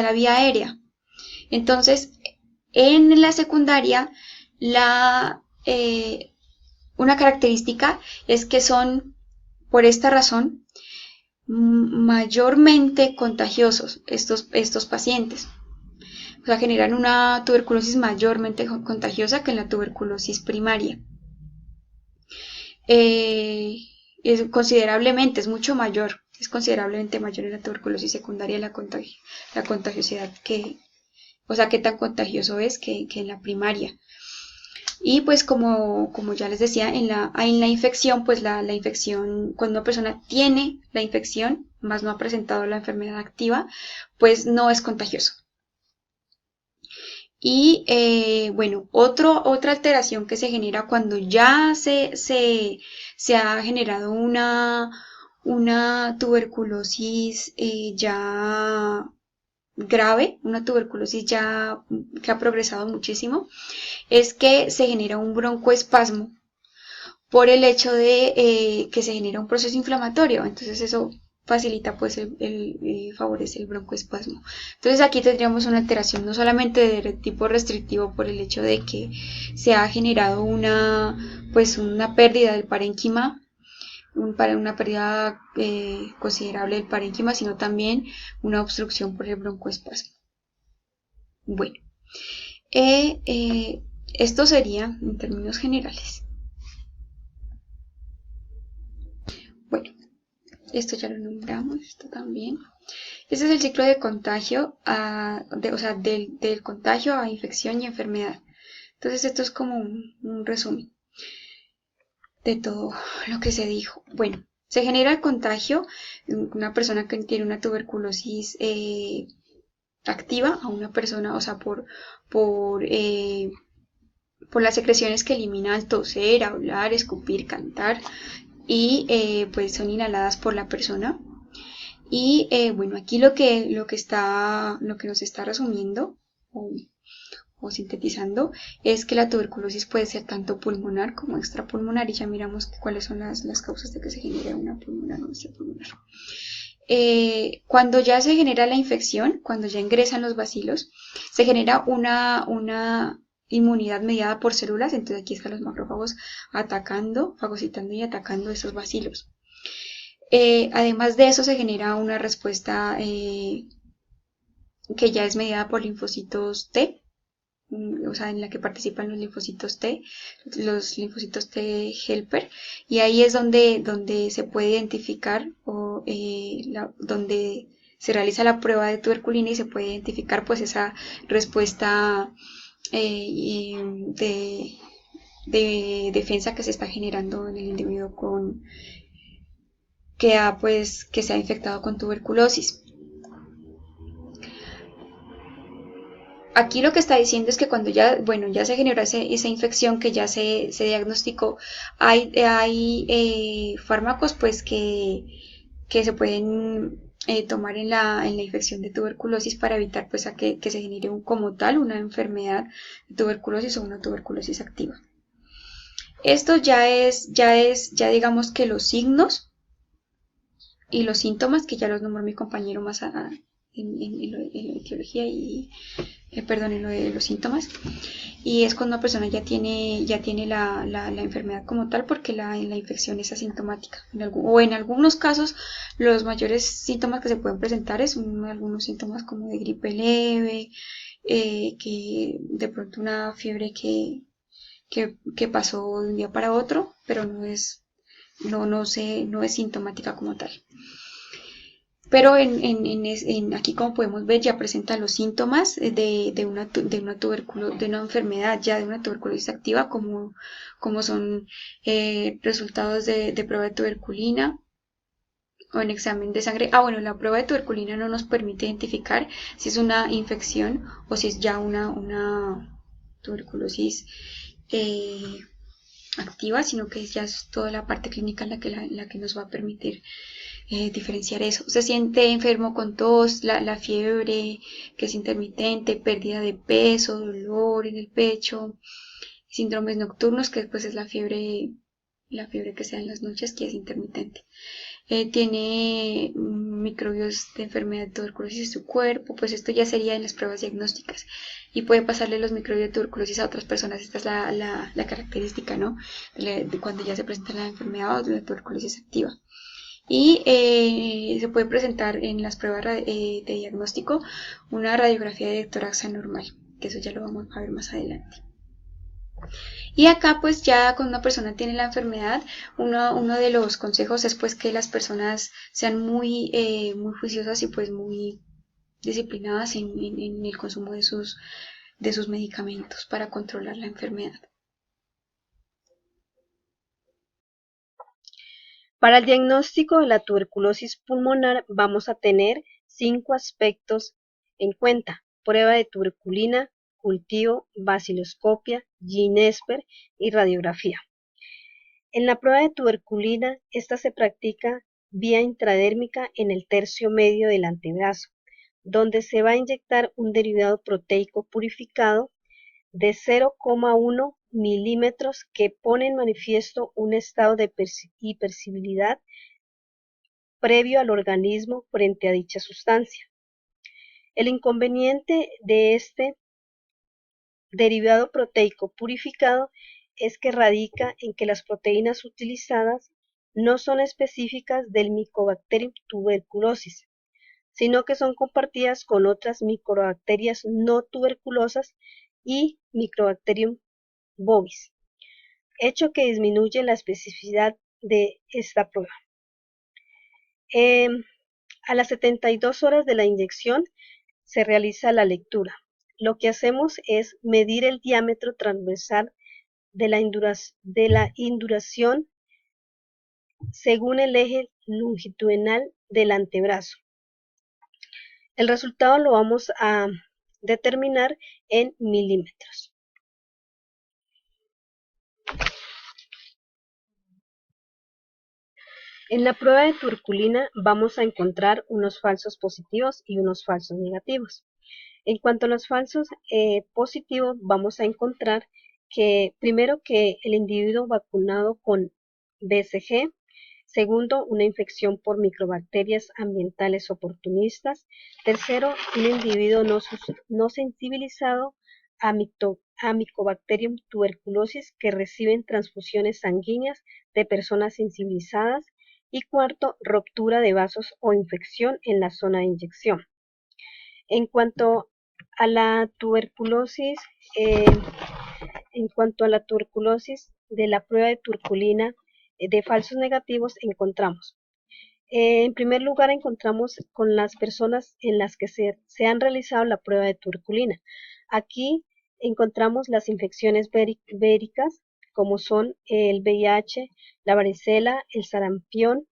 la vía aérea. Entonces, en la secundaria, una característica es que son, por esta razón, mayormente contagiosos estos pacientes. O sea, generan una tuberculosis mayormente contagiosa que en la tuberculosis primaria. Es considerablemente mayor en la tuberculosis secundaria la contagiosidad qué tan contagioso es que en la primaria. Y pues como ya les decía, en la infección, pues la infección, cuando una persona tiene la infección, más no ha presentado la enfermedad activa, pues no es contagioso. Y bueno, otra alteración que se genera cuando ya se ha generado una tuberculosis ya grave, una tuberculosis ya que ha progresado muchísimo, es que se genera un broncoespasmo por el hecho de que se genera un proceso inflamatorio. Entonces eso facilita, pues, favorece el broncoespasmo. Entonces aquí tendríamos una alteración no solamente de tipo restrictivo por el hecho de que se ha generado una pérdida del parénquima, una pérdida considerable del parénquima, sino también una obstrucción por el broncoespasmo. Bueno, esto sería en términos generales. Bueno, esto ya lo nombramos, esto también. Este es el ciclo de contagio, del contagio a infección y enfermedad. Entonces esto es como un resumen de todo lo que se dijo. Bueno, se genera el contagio, una persona que tiene una tuberculosis activa a una persona, o sea, por las secreciones que elimina al toser, hablar, escupir, cantar, y pues son inhaladas por la persona. Y bueno, aquí lo que nos está resumiendo o sintetizando es que la tuberculosis puede ser tanto pulmonar como extrapulmonar, y ya miramos cuáles son las causas de que se genere una pulmonar o extrapulmonar. Cuando ya se genera la infección, cuando ya ingresan los bacilos, se genera una inmunidad mediada por células. Entonces aquí están los macrófagos fagocitando y atacando esos bacilos. Además de eso se genera una respuesta que ya es mediada por linfocitos T, o sea, en la que participan los linfocitos T helper, y ahí es donde se puede identificar donde se realiza la prueba de tuberculina y se puede identificar pues esa respuesta de defensa que se está generando en el individuo que se ha infectado con tuberculosis. Aquí lo que está diciendo es que cuando ya se generó esa infección, que ya se diagnosticó, hay fármacos pues que se pueden tomar en la infección de tuberculosis para evitar pues que se genere como tal una enfermedad de tuberculosis o una tuberculosis activa. Esto ya digamos que los signos y los síntomas, que ya los nombró mi compañero más en lo de etiología y en lo de los síntomas, y es cuando una persona ya tiene la enfermedad como tal, porque la infección es asintomática, en algunos casos los mayores síntomas que se pueden presentar son algunos síntomas como de gripe leve, que de pronto una fiebre que pasó de un día para otro, pero no es sintomática como tal. Pero aquí, como podemos ver, ya presenta los síntomas de una enfermedad, ya de una tuberculosis activa, como son resultados de prueba de tuberculina o en examen de sangre. Bueno, la prueba de tuberculina no nos permite identificar si es una infección o si es ya una tuberculosis activa, sino que ya es toda la parte clínica la que nos va a permitir diferenciar eso. Se siente enfermo con tos, la fiebre que es intermitente, pérdida de peso, dolor en el pecho, síndromes nocturnos, que pues es la fiebre que se da en las noches, que es intermitente. Tiene microbios de enfermedad de tuberculosis en su cuerpo, pues esto ya sería en las pruebas diagnósticas y puede pasarle los microbios de tuberculosis a otras personas. Esta es la característica, ¿no? De cuando ya se presenta la enfermedad o la tuberculosis activa. Y se puede presentar en las pruebas de diagnóstico una radiografía de tórax anormal, que eso ya lo vamos a ver más adelante. Y acá pues ya cuando una persona tiene la enfermedad, uno de los consejos es pues que las personas sean muy juiciosas y pues muy disciplinadas en el consumo de sus medicamentos para controlar la enfermedad. Para el diagnóstico de la tuberculosis pulmonar vamos a tener 5 aspectos en cuenta: prueba de tuberculina, cultivo, baciloscopia, Gene-Esper y radiografía. En la prueba de tuberculina, esta se practica vía intradérmica en el tercio medio del antebrazo, donde se va a inyectar un derivado proteico purificado de 0,1 milímetros que pone en manifiesto un estado de hipersensibilidad previo al organismo frente a dicha sustancia. El inconveniente de este derivado proteico purificado es que radica en que las proteínas utilizadas no son específicas del Mycobacterium tuberculosis, sino que son compartidas con otras microbacterias no tuberculosas y Mycobacterium bovis, hecho que disminuye la especificidad de esta prueba. A las 72 horas de la inyección se realiza la lectura. Lo que hacemos es medir el diámetro transversal de la induración según el eje longitudinal del antebrazo. El resultado lo vamos a determinar en milímetros. En la prueba de tuberculina vamos a encontrar unos falsos positivos y unos falsos negativos. En cuanto a los falsos positivos, vamos a encontrar que primero que el individuo vacunado con BCG, segundo, una infección por microbacterias ambientales oportunistas, tercero, un individuo no sensibilizado a Mycobacterium tuberculosis que reciben transfusiones sanguíneas de personas sensibilizadas, y cuarto, ruptura de vasos o infección en la zona de inyección. En cuanto a la tuberculosis, de la prueba de tuberculina de falsos negativos encontramos. En primer lugar, encontramos con las personas en las que se han realizado la prueba de tuberculina. Aquí encontramos las infecciones víricas, como son el VIH, la varicela, el sarampión,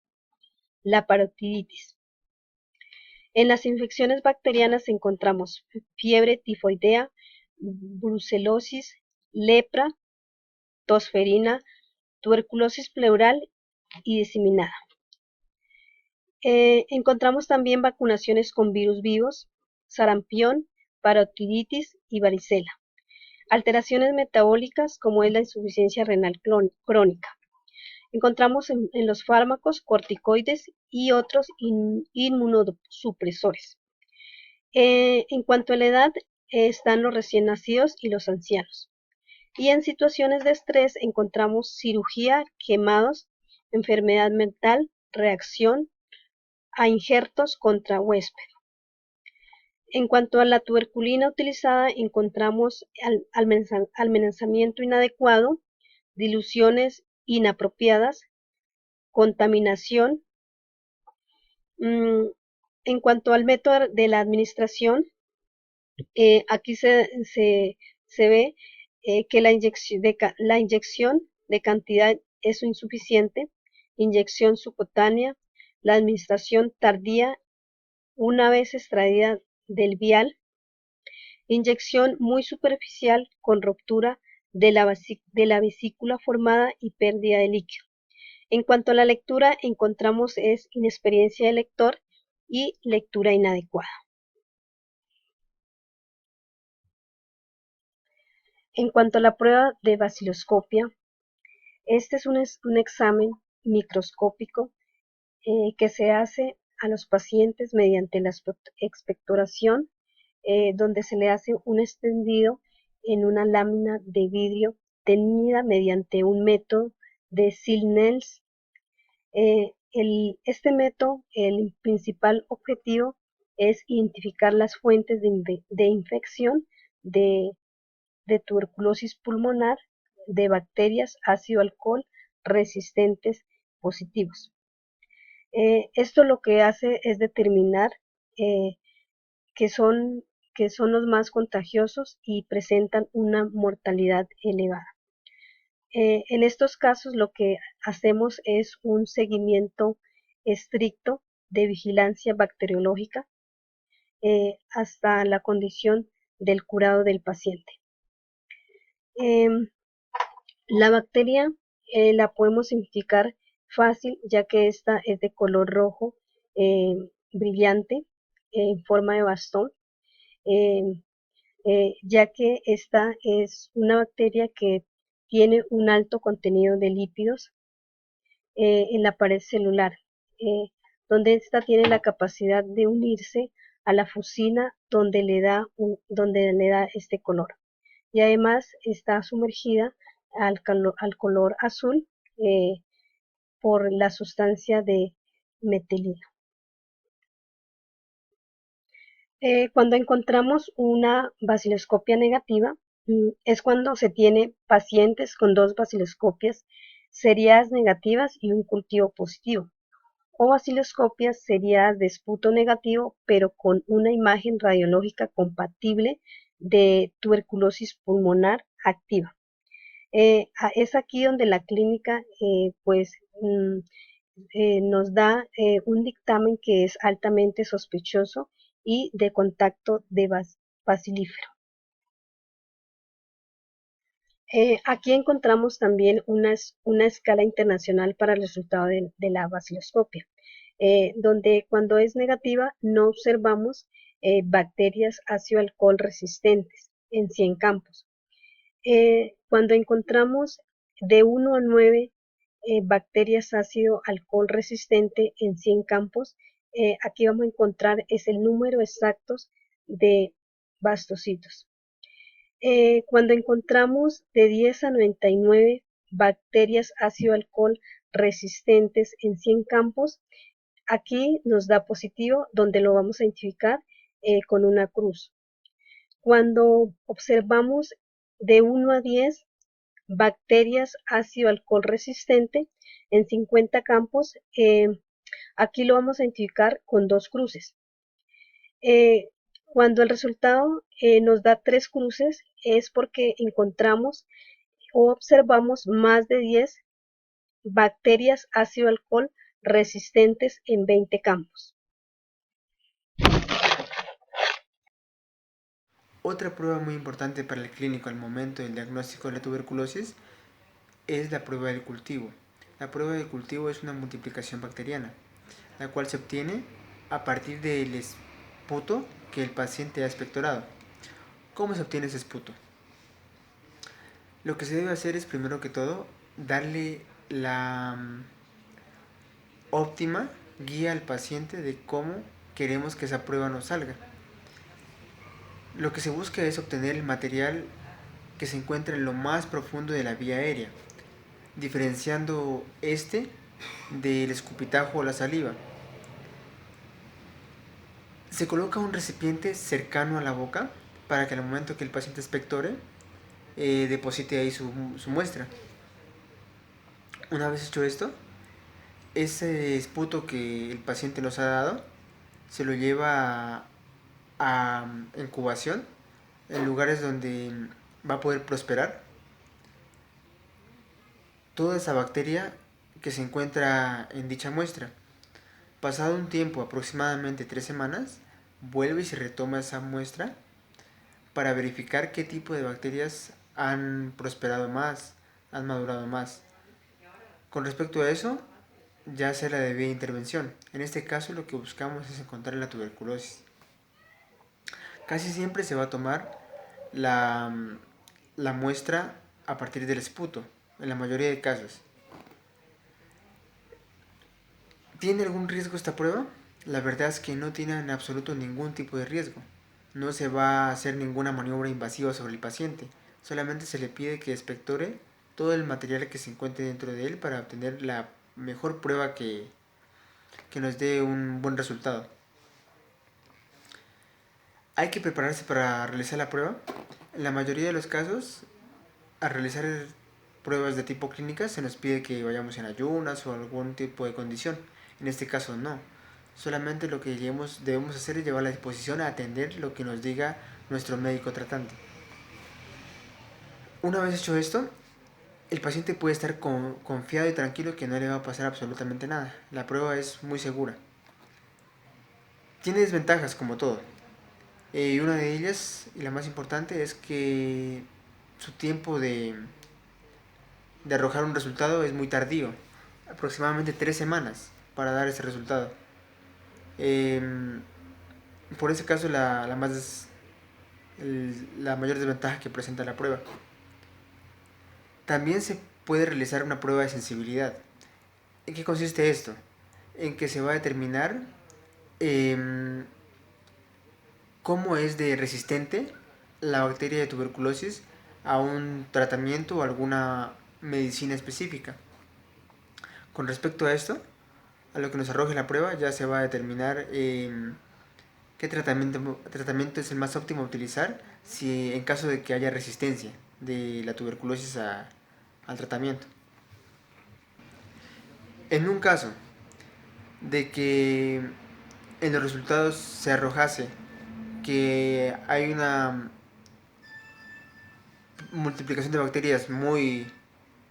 la parotiditis. En las infecciones bacterianas encontramos fiebre tifoidea, brucelosis, lepra, tosferina, tuberculosis pleural y diseminada. Encontramos también vacunaciones con virus vivos, sarampión, parotiditis y varicela. Alteraciones metabólicas como es la insuficiencia renal crónica. Encontramos en los fármacos corticoides y otros inmunosupresores. En cuanto a la edad, están los recién nacidos y los ancianos. Y en situaciones de estrés encontramos cirugía, quemados, enfermedad mental, reacción a injertos contra huésped. En cuanto a la tuberculina utilizada, encontramos almacenamiento inadecuado, diluciones inapropiadas, contaminación. En cuanto al método de la administración, aquí se ve que la inyección de cantidad es insuficiente, inyección subcutánea, la administración tardía una vez extraída del vial, inyección muy superficial con ruptura de la vesícula formada y pérdida de líquido. En cuanto a la lectura, encontramos es inexperiencia del lector y lectura inadecuada. En cuanto a la prueba de baciloscopia, este es un examen microscópico que se hace a los pacientes mediante la expectoración, donde se le hace un extendido en una lámina de vidrio teñida mediante un método de Silnels. Este método, el principal objetivo es identificar las fuentes de infección de tuberculosis pulmonar de bacterias ácido-alcohol resistentes positivos. Esto lo que hace es determinar eh, que son los más contagiosos y presentan una mortalidad elevada. En estos casos lo que hacemos es un seguimiento estricto de vigilancia bacteriológica hasta la condición del curado del paciente. La bacteria la podemos identificar fácil, ya que esta es de color rojo brillante en forma de bastón, ya que esta es una bacteria que tiene un alto contenido de lípidos en la pared celular, donde esta tiene la capacidad de unirse a la fucina donde le da este color. Y además está sumergida al color azul por la sustancia de metilino. Cuando encontramos una baciloscopia negativa, es cuando se tiene pacientes con 2 baciloscopias seriadas negativas y un cultivo positivo, o baciloscopias seriadas de esputo negativo, pero con una imagen radiológica compatible de tuberculosis pulmonar activa. Es aquí donde la clínica nos da un dictamen que es altamente sospechoso y de contacto de bacilífero. Aquí encontramos también una escala internacional para el resultado de la baciloscopia, donde cuando es negativa no observamos bacterias ácido-alcohol resistentes en 100 campos. Cuando encontramos de 1 a 9 bacterias ácido-alcohol resistente en 100 campos, aquí vamos a encontrar es el número exactos de bastocitos. Cuando encontramos de 10 a 99 bacterias ácido-alcohol resistentes en 100 campos, aquí nos da positivo, donde lo vamos a identificar con una cruz. Cuando observamos de 1 a 10 bacterias ácido-alcohol resistente en 50 campos, aquí lo vamos a identificar con 2 cruces. Cuando el resultado nos da 3 cruces es porque encontramos o observamos más de 10 bacterias ácido-alcohol resistentes en 20 campos. Otra prueba muy importante para el clínico al momento del diagnóstico de la tuberculosis es la prueba del cultivo. La prueba del cultivo es una multiplicación bacteriana, la cual se obtiene a partir del esputo que el paciente ha expectorado. ¿Cómo se obtiene ese esputo? Lo que se debe hacer es, primero que todo, darle la óptima guía al paciente de cómo queremos que esa prueba nos salga. Lo que se busca es obtener el material que se encuentra en lo más profundo de la vía aérea, diferenciando este del escupitajo o la saliva. Se coloca un recipiente cercano a la boca para que al momento que el paciente expectore, deposite ahí su muestra. Una vez hecho esto, ese esputo que el paciente nos ha dado se lo lleva a incubación en lugares donde va a poder prosperar toda esa bacteria que se encuentra en dicha muestra. Pasado un tiempo, aproximadamente 3 semanas, vuelve y se retoma esa muestra para verificar qué tipo de bacterias han prosperado más, han madurado más. Con respecto a eso, ya sea la debida intervención. En este caso lo que buscamos es encontrar la tuberculosis. Casi siempre se va a tomar la, la muestra a partir del esputo, en la mayoría de casos. ¿Tiene algún riesgo esta prueba? La verdad es que no tiene en absoluto ningún tipo de riesgo. No se va a hacer ninguna maniobra invasiva sobre el paciente. Solamente se le pide que expectore todo el material que se encuentre dentro de él para obtener la mejor prueba que nos dé un buen resultado. ¿Hay que prepararse para realizar la prueba? En la mayoría de los casos, al realizar pruebas de tipo clínica se nos pide que vayamos en ayunas o algún tipo de condición. En este caso no. Solamente lo que debemos hacer es llevar la disposición a atender lo que nos diga nuestro médico tratante. Una vez hecho esto, el paciente puede estar confiado y tranquilo que no le va a pasar absolutamente nada. La prueba es muy segura. Tiene desventajas como todo. Y una de ellas, y la más importante, es que su tiempo de arrojar un resultado es muy tardío, aproximadamente 3 semanas para dar ese resultado. Por ese caso, la mayor desventaja que presenta la prueba. También se puede realizar una prueba de sensibilidad. ¿En qué consiste esto? En que se va a determinar cómo es de resistente la bacteria de tuberculosis a un tratamiento o alguna medicina específica. Con respecto a esto, a lo que nos arroje la prueba, ya se va a determinar qué tratamiento es el más óptimo a utilizar si en caso de que haya resistencia de la tuberculosis al tratamiento. En un caso de que en los resultados se arrojase que hay una multiplicación de bacterias muy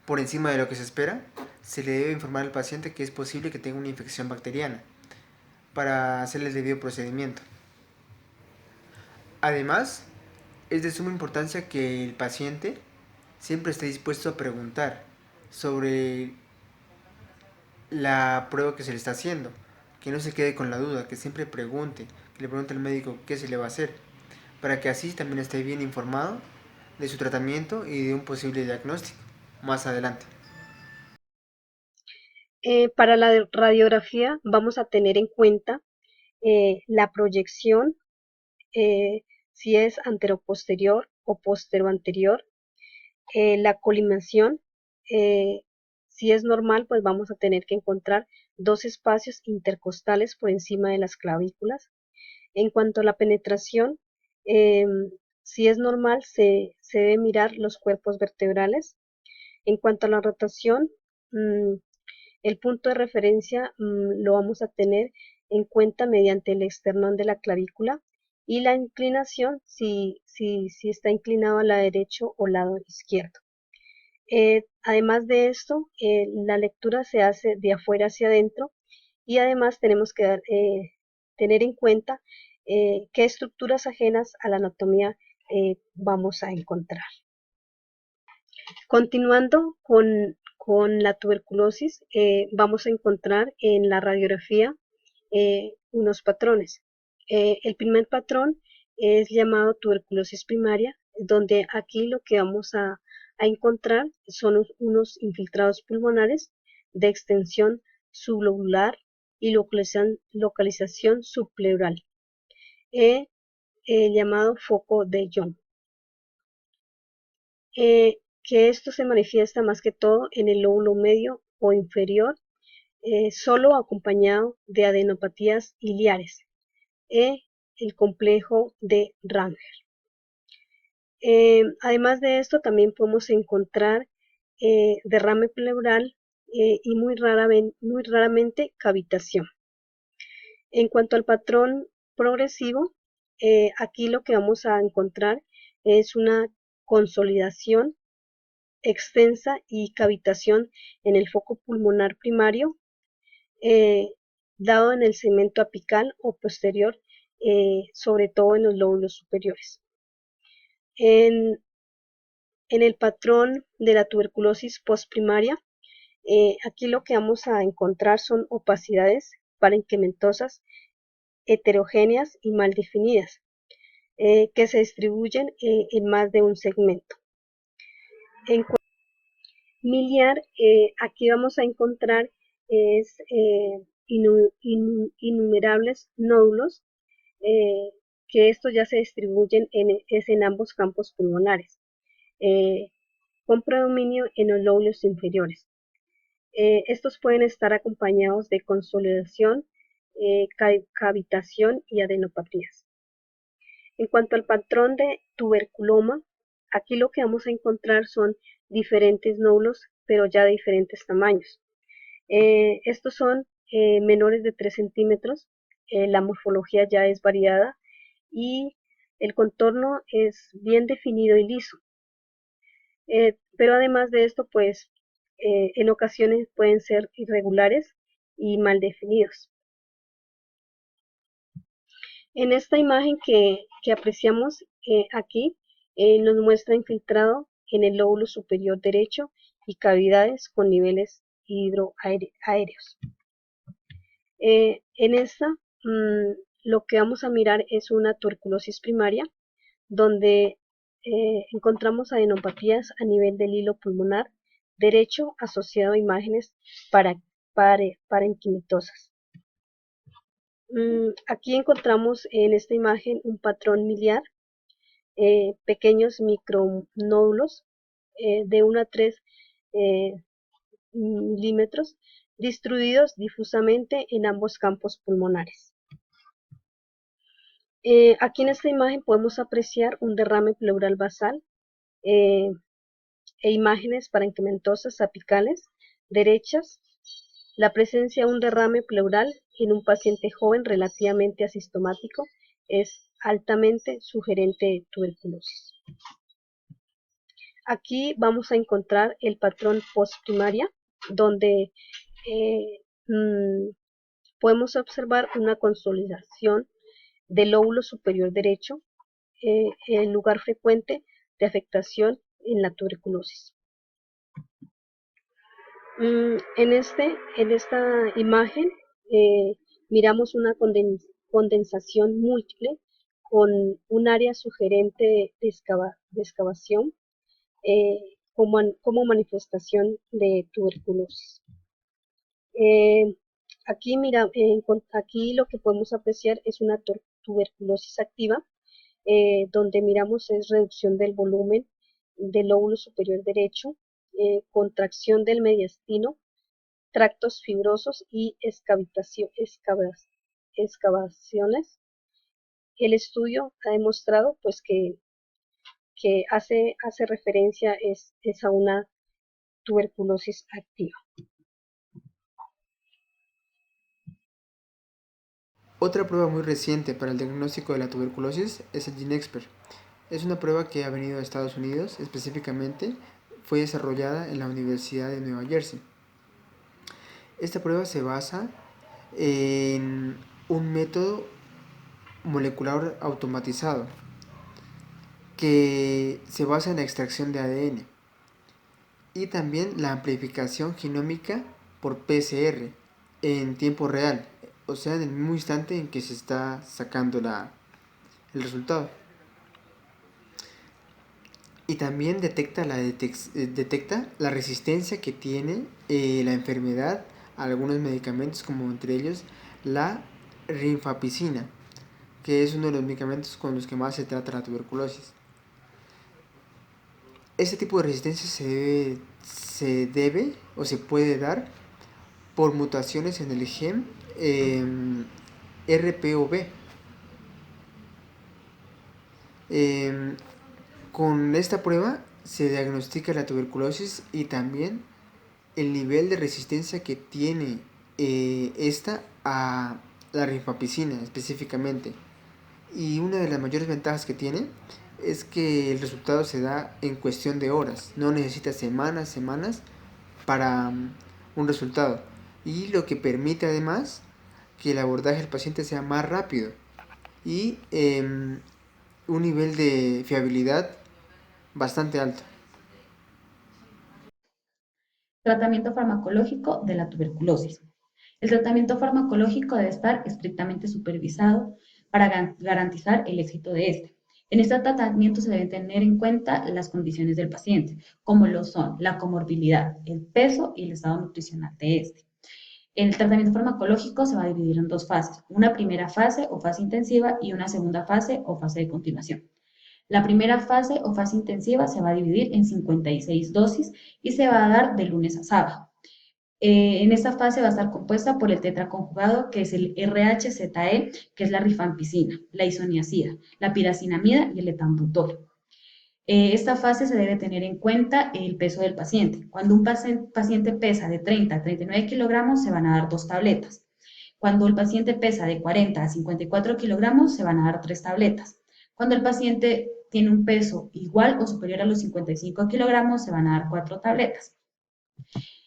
por encima de lo que se espera, se le debe informar al paciente que es posible que tenga una infección bacteriana para hacerle el debido procedimiento. Además, es de suma importancia que el paciente siempre esté dispuesto a preguntar sobre la prueba que se le está haciendo, que no se quede con la duda, que siempre pregunte, que le pregunte al médico qué se le va a hacer, para que así también esté bien informado de su tratamiento y de un posible diagnóstico más adelante. Para la radiografía vamos a tener en cuenta la proyección, si es anteroposterior o posteroanterior, la colimación, eh, si es normal, pues vamos a tener que encontrar dos espacios intercostales por encima de las clavículas. En cuanto a la penetración, eh, si es normal, se debe mirar los cuerpos vertebrales. En cuanto a la rotación, el punto de referencia lo vamos a tener en cuenta mediante el esternón de la clavícula y la inclinación si está inclinado a la derecha o lado izquierdo. Además de esto, la lectura se hace de afuera hacia adentro y además tenemos que tener en cuenta qué estructuras ajenas a la anatomía vamos a encontrar. Continuando con la tuberculosis, vamos a encontrar en la radiografía unos patrones. El primer patrón es llamado tuberculosis primaria, donde aquí lo que vamos a encontrar son unos infiltrados pulmonares de extensión sublobular y localización subpleural, llamado foco de Young. Que esto se manifiesta más que todo en el lóbulo medio o inferior, solo acompañado de adenopatías iliares, el complejo de Ranger. Además de esto, también podemos encontrar derrame pleural y muy raramente cavitación. En cuanto al patrón progresivo, aquí lo que vamos a encontrar es una consolidación extensa y cavitación en el foco pulmonar primario, dado en el segmento apical o posterior, sobre todo en los lóbulos superiores. En el patrón de la tuberculosis postprimaria, aquí lo que vamos a encontrar son opacidades parenquimatosas heterogéneas y mal definidas, que se distribuyen en más de un segmento. En miliar, aquí vamos a encontrar innumerables nódulos, que estos ya se distribuyen en ambos campos pulmonares, con predominio en los lóbulos inferiores. Estos pueden estar acompañados de consolidación, cavitación y adenopatías. En cuanto al patrón de tuberculoma, aquí lo que vamos a encontrar son diferentes nódulos, pero ya de diferentes tamaños. Estos son menores de 3 centímetros, la morfología ya es variada y el contorno es bien definido y liso. Pero además de esto, pues en ocasiones pueden ser irregulares y mal definidos. En esta imagen que apreciamos aquí, nos muestra infiltrado en el lóbulo superior derecho y cavidades con niveles hidroaéreos. En esta, lo que vamos a mirar es una tuberculosis primaria, donde encontramos adenopatías a nivel del hilo pulmonar derecho asociado a imágenes parenquimatosas. Aquí encontramos en esta imagen un patrón miliar, pequeños micronódulos de 1 a 3 milímetros, distribuidos difusamente en ambos campos pulmonares. Aquí en esta imagen podemos apreciar un derrame pleural basal e imágenes parenquimatosas apicales derechas, la presencia de un derrame pleural en un paciente joven relativamente asintomático es altamente sugerente de tuberculosis. Aquí vamos a encontrar el patrón postprimaria, donde podemos observar una consolidación del lóbulo superior derecho, el lugar frecuente de afectación en la tuberculosis. En esta imagen miramos una condensación múltiple con un área sugerente de excavación como manifestación de tuberculosis. Aquí lo que podemos apreciar es una tuberculosis activa, donde miramos es reducción del volumen del lóbulo superior derecho, contracción del mediastino, tractos fibrosos y excavaciones. El estudio ha demostrado pues que hace referencia es a una tuberculosis activa. Otra prueba muy reciente para el diagnóstico de la tuberculosis es el GeneXpert. Es una prueba que ha venido de Estados Unidos, específicamente fue desarrollada en la Universidad de Nueva Jersey. Esta prueba se basa en un método molecular automatizado que se basa en la extracción de ADN y también la amplificación genómica por PCR en tiempo real, o sea, en el mismo instante en que se está sacando el resultado. Y también detecta la resistencia que tiene la enfermedad a algunos medicamentos, como entre ellos la rifampicina, que es uno de los medicamentos con los que más se trata la tuberculosis. Este tipo de resistencia se debe o se puede dar por mutaciones en el gen RPOB. Con esta prueba se diagnostica la tuberculosis y también el nivel de resistencia que tiene esta a la rifampicina específicamente. Y una de las mayores ventajas que tiene es que el resultado se da en cuestión de horas, no necesita semanas para un resultado, y lo que permite además que el abordaje del paciente sea más rápido y un nivel de fiabilidad bastante alto. Tratamiento farmacológico de la tuberculosis. El tratamiento farmacológico debe estar estrictamente supervisado para garantizar el éxito de este. En este tratamiento se deben tener en cuenta las condiciones del paciente, como lo son la comorbilidad, el peso y el estado nutricional de este. El tratamiento farmacológico se va a dividir en dos fases, una primera fase o fase intensiva y una segunda fase o fase de continuación. La primera fase o fase intensiva se va a dividir en 56 dosis y se va a dar de lunes a sábado. En esta fase va a estar compuesta por el tetraconjugado, que es el RHZE, que es la rifampicina, la isoniazida, la piracinamida y el etambutol. Esta fase se debe tener en cuenta el peso del paciente. Cuando un paciente pesa de 30 a 39 kilogramos, se van a dar 2 tabletas. Cuando el paciente pesa de 40 a 54 kilogramos, se van a dar 3 tabletas. Cuando el paciente tiene un peso igual o superior a los 55 kilogramos, se van a dar 4 tabletas.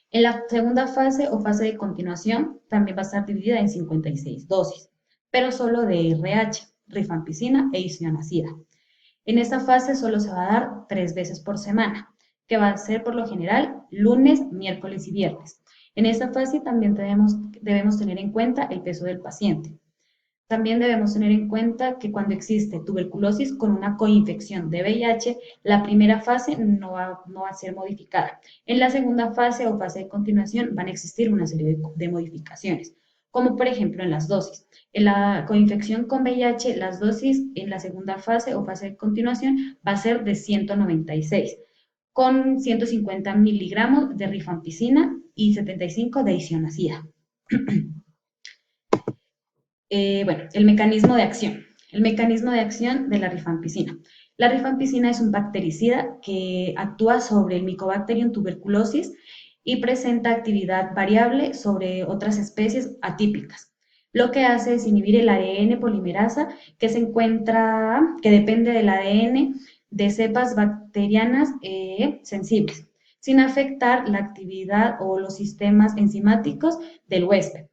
En la segunda fase o fase de continuación también va a estar dividida en 56 dosis, pero solo de RH, rifampicina e isoniazida. En esta fase solo se va a dar 3 veces por semana, que va a ser por lo general lunes, miércoles y viernes. En esta fase también debemos tener en cuenta el peso del paciente. También debemos tener en cuenta que cuando existe tuberculosis con una coinfección de VIH, la primera fase no va a ser modificada. En la segunda fase o fase de continuación van a existir una serie de modificaciones, como por ejemplo en las dosis. En la coinfección con VIH, las dosis en la segunda fase o fase de continuación va a ser de 196, con 150 miligramos de rifampicina y 75 de isoniazida. Bueno, el mecanismo de acción. El mecanismo de acción de la rifampicina. La rifampicina es un bactericida que actúa sobre el Mycobacterium tuberculosis y presenta actividad variable sobre otras especies atípicas. Lo que hace es inhibir el ADN polimerasa que depende del ADN de cepas bacterianas sensibles, sin afectar la actividad o los sistemas enzimáticos del huésped.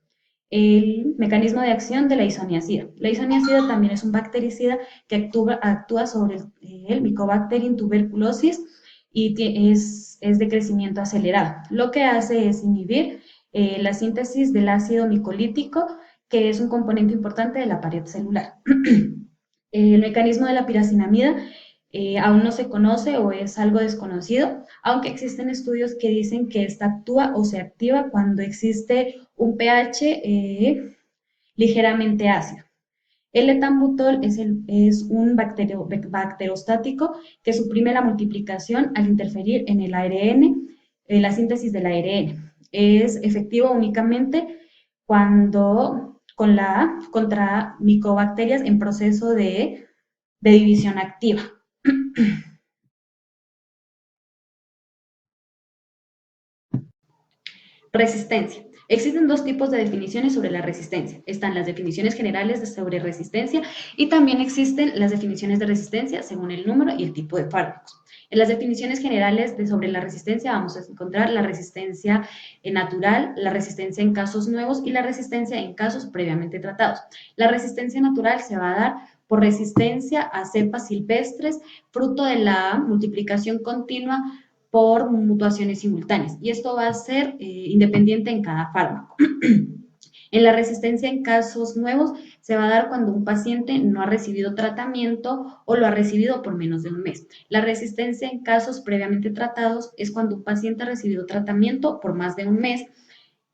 El mecanismo de acción de la isoniazida. La isoniazida también es un bactericida que actúa sobre el Mycobacterium tuberculosis y es de crecimiento acelerado. Lo que hace es inhibir la síntesis del ácido micolítico, que es un componente importante de la pared celular. El mecanismo de la piracinamida aún no se conoce o es algo desconocido, aunque existen estudios que dicen que esta actúa o se activa cuando existe un pH ligeramente ácido. El etambutol es un bacterostático que suprime la multiplicación al interferir en el ARN, en la síntesis del ARN. Es efectivo únicamente contra micobacterias en proceso de división activa. Resistencia. Existen dos tipos de definiciones sobre la resistencia. Están las definiciones generales sobre resistencia y también existen las definiciones de resistencia según el número y el tipo de fármacos. En las definiciones generales sobre la resistencia vamos a encontrar la resistencia natural, la resistencia en casos nuevos y la resistencia en casos previamente tratados. La resistencia natural se va a dar por resistencia a cepas silvestres, fruto de la multiplicación continua por mutuaciones simultáneas, y esto va a ser independiente en cada fármaco. En la resistencia en casos nuevos se va a dar cuando un paciente no ha recibido tratamiento o lo ha recibido por menos de un mes. La resistencia en casos previamente tratados es cuando un paciente ha recibido tratamiento por más de un mes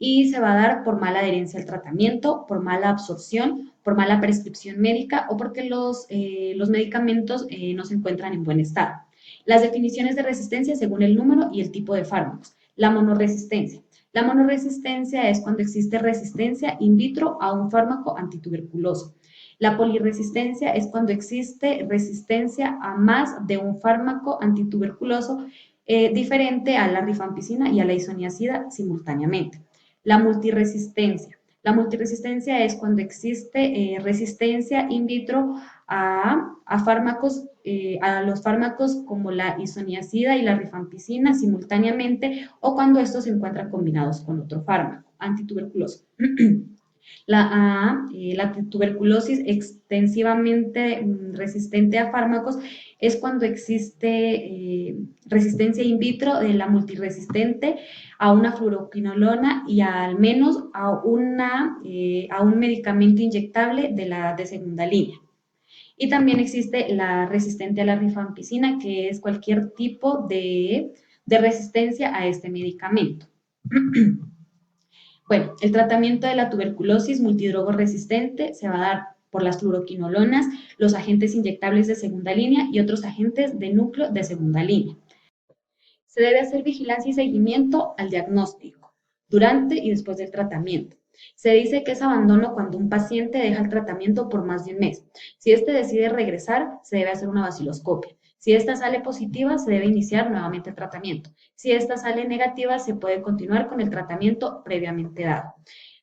y se va a dar por mala adherencia al tratamiento, por mala absorción, por mala prescripción médica o porque los medicamentos no se encuentran en buen estado. Las definiciones de resistencia según el número y el tipo de fármacos. La monoresistencia. La monoresistencia es cuando existe resistencia in vitro a un fármaco antituberculoso. La polirresistencia es cuando existe resistencia a más de un fármaco antituberculoso diferente a la rifampicina y a la isoniazida simultáneamente. La multiresistencia. La multiresistencia es cuando existe resistencia in vitro a fármacos, a los fármacos como la isoniazida y la rifampicina simultáneamente o cuando estos se encuentran combinados con otro fármaco antituberculoso. La tuberculosis extensivamente resistente a fármacos es cuando existe resistencia in vitro de la multiresistente a una fluoroquinolona y al menos a un medicamento inyectable de segunda línea. Y también existe la resistente a la rifampicina, que es cualquier tipo de resistencia a este medicamento. Bueno, el tratamiento de la tuberculosis multidrogo resistente se va a dar por las fluoroquinolonas, los agentes inyectables de segunda línea y otros agentes de núcleo de segunda línea. Se debe hacer vigilancia y seguimiento al diagnóstico, durante y después del tratamiento. Se dice que es abandono cuando un paciente deja el tratamiento por más de un mes. Si éste decide regresar, se debe hacer una vaciloscopia. Si esta sale positiva, se debe iniciar nuevamente el tratamiento. Si esta sale negativa, se puede continuar con el tratamiento previamente dado.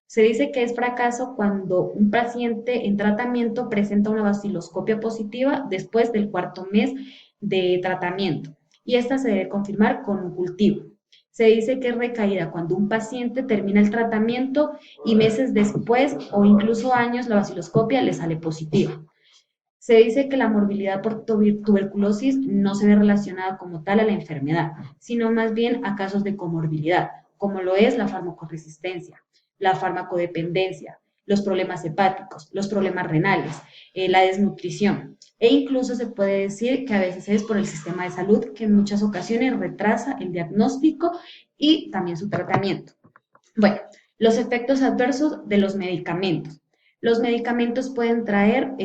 Se dice que es fracaso cuando un paciente en tratamiento presenta una vaciloscopia positiva después del 4.º mes de tratamiento y esta se debe confirmar con un cultivo. Se dice que es recaída cuando un paciente termina el tratamiento y meses después o incluso años la vaciloscopia le sale positiva. Se dice que la morbilidad por tuberculosis no se ve relacionada como tal a la enfermedad, sino más bien a casos de comorbilidad, como lo es la farmacoresistencia, la farmacodependencia, los problemas hepáticos, los problemas renales, la desnutrición. E incluso se puede decir que a veces es por el sistema de salud que en muchas ocasiones retrasa el diagnóstico y también su tratamiento. Bueno, los efectos adversos de los medicamentos. Los medicamentos pueden traer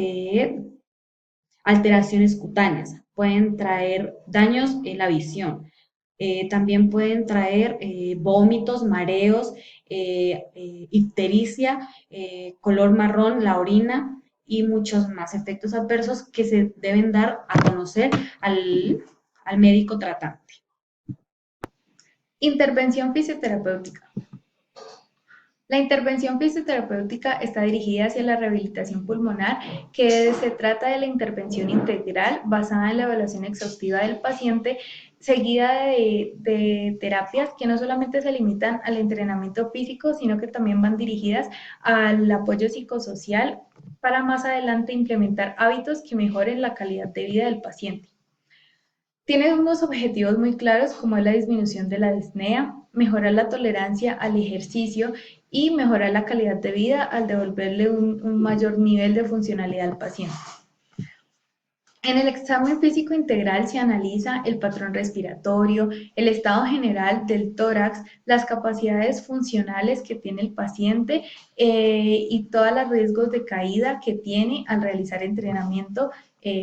alteraciones cutáneas, pueden traer daños en la visión, también pueden traer vómitos, mareos, ictericia, color marrón, la orina y muchos más efectos adversos que se deben dar a conocer al médico tratante. Intervención fisioterapéutica. La intervención fisioterapéutica está dirigida hacia la rehabilitación pulmonar, que se trata de la intervención integral basada en la evaluación exhaustiva del paciente, seguida de terapias que no solamente se limitan al entrenamiento físico, sino que también van dirigidas al apoyo psicosocial para más adelante implementar hábitos que mejoren la calidad de vida del paciente. Tiene unos objetivos muy claros como es la disminución de la disnea, mejorar la tolerancia al ejercicio y mejorar la calidad de vida al devolverle un mayor nivel de funcionalidad al paciente. En el examen físico integral se analiza el patrón respiratorio, el estado general del tórax, las capacidades funcionales que tiene el paciente y todos los riesgos de caída que tiene al realizar entrenamiento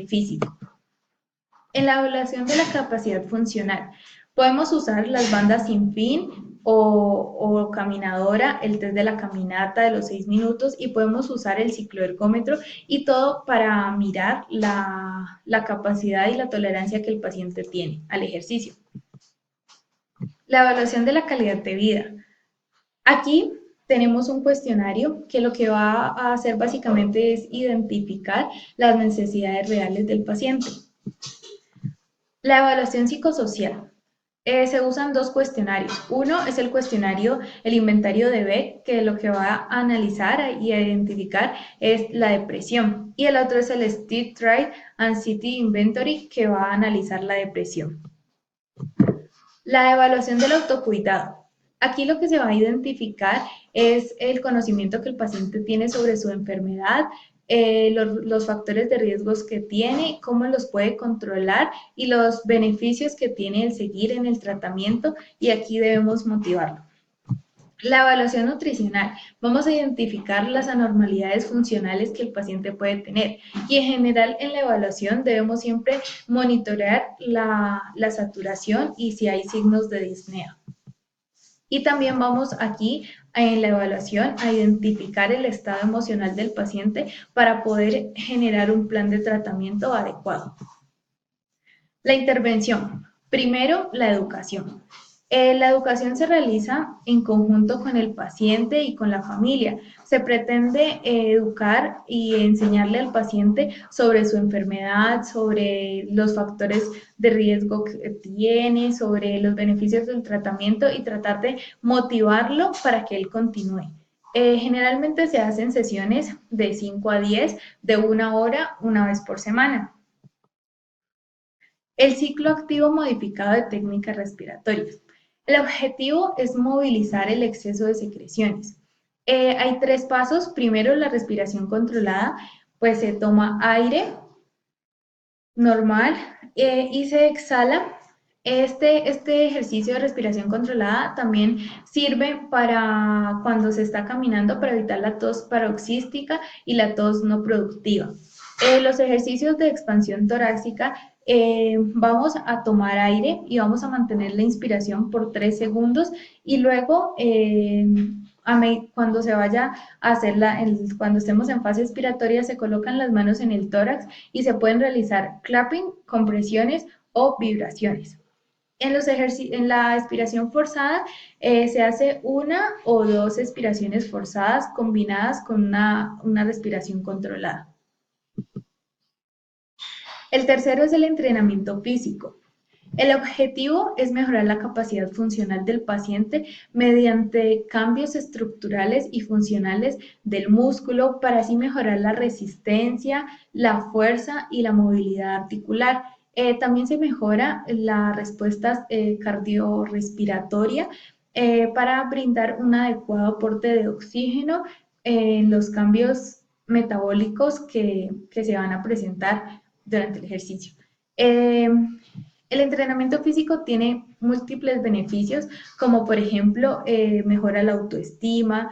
físico. En la evaluación de la capacidad funcional, podemos usar las bandas sin fin o caminadora, el test de la caminata de los 6 minutos y podemos usar el cicloergómetro y todo para mirar la capacidad y la tolerancia que el paciente tiene al ejercicio. La evaluación de la calidad de vida. Aquí tenemos un cuestionario que lo que va a hacer básicamente es identificar las necesidades reales del paciente. La evaluación psicosocial. Se usan dos cuestionarios. Uno es el cuestionario, el inventario de Beck, que lo que va a analizar y a identificar es la depresión. Y el otro es el State Triad Anxiety Inventory, que va a analizar la depresión. La evaluación del autocuidado. Aquí lo que se va a identificar es el conocimiento que el paciente tiene sobre su enfermedad, los factores de riesgos que tiene, cómo los puede controlar y los beneficios que tiene el seguir en el tratamiento y aquí debemos motivarlo. La evaluación nutricional. Vamos a identificar las anormalidades funcionales que el paciente puede tener y en general en la evaluación debemos siempre monitorear la saturación y si hay signos de disnea. Y también vamos aquí en la evaluación a identificar el estado emocional del paciente para poder generar un plan de tratamiento adecuado. La intervención. Primero, la educación. La educación se realiza en conjunto con el paciente y con la familia. Se pretende educar y enseñarle al paciente sobre su enfermedad, sobre los factores de riesgo que tiene, sobre los beneficios del tratamiento y tratar de motivarlo para que él continúe. Generalmente se hacen sesiones de 5 a 10, de 1 hora, una vez por semana. El ciclo activo modificado de técnicas respiratorias. El objetivo es movilizar el exceso de secreciones. Hay 3 pasos. Primero, la respiración controlada, pues se toma aire normal y se exhala. Este ejercicio de respiración controlada también sirve para cuando se está caminando para evitar la tos paroxística y la tos no productiva. Los ejercicios de expansión torácica, vamos a tomar aire y vamos a mantener la inspiración por 3 segundos y luego cuando se vaya a hacer cuando estemos en fase expiratoria se colocan las manos en el tórax y se pueden realizar clapping, compresiones o vibraciones. En la expiración forzada se hace 1 o 2 expiraciones forzadas combinadas con una respiración controlada. El tercero es el entrenamiento físico. El objetivo es mejorar la capacidad funcional del paciente mediante cambios estructurales y funcionales del músculo para así mejorar la resistencia, la fuerza y la movilidad articular. También se mejora la respuesta cardiorrespiratoria para brindar un adecuado aporte de oxígeno en los cambios metabólicos que se van a presentar durante el ejercicio. El entrenamiento físico tiene múltiples beneficios, como por ejemplo, mejora la autoestima,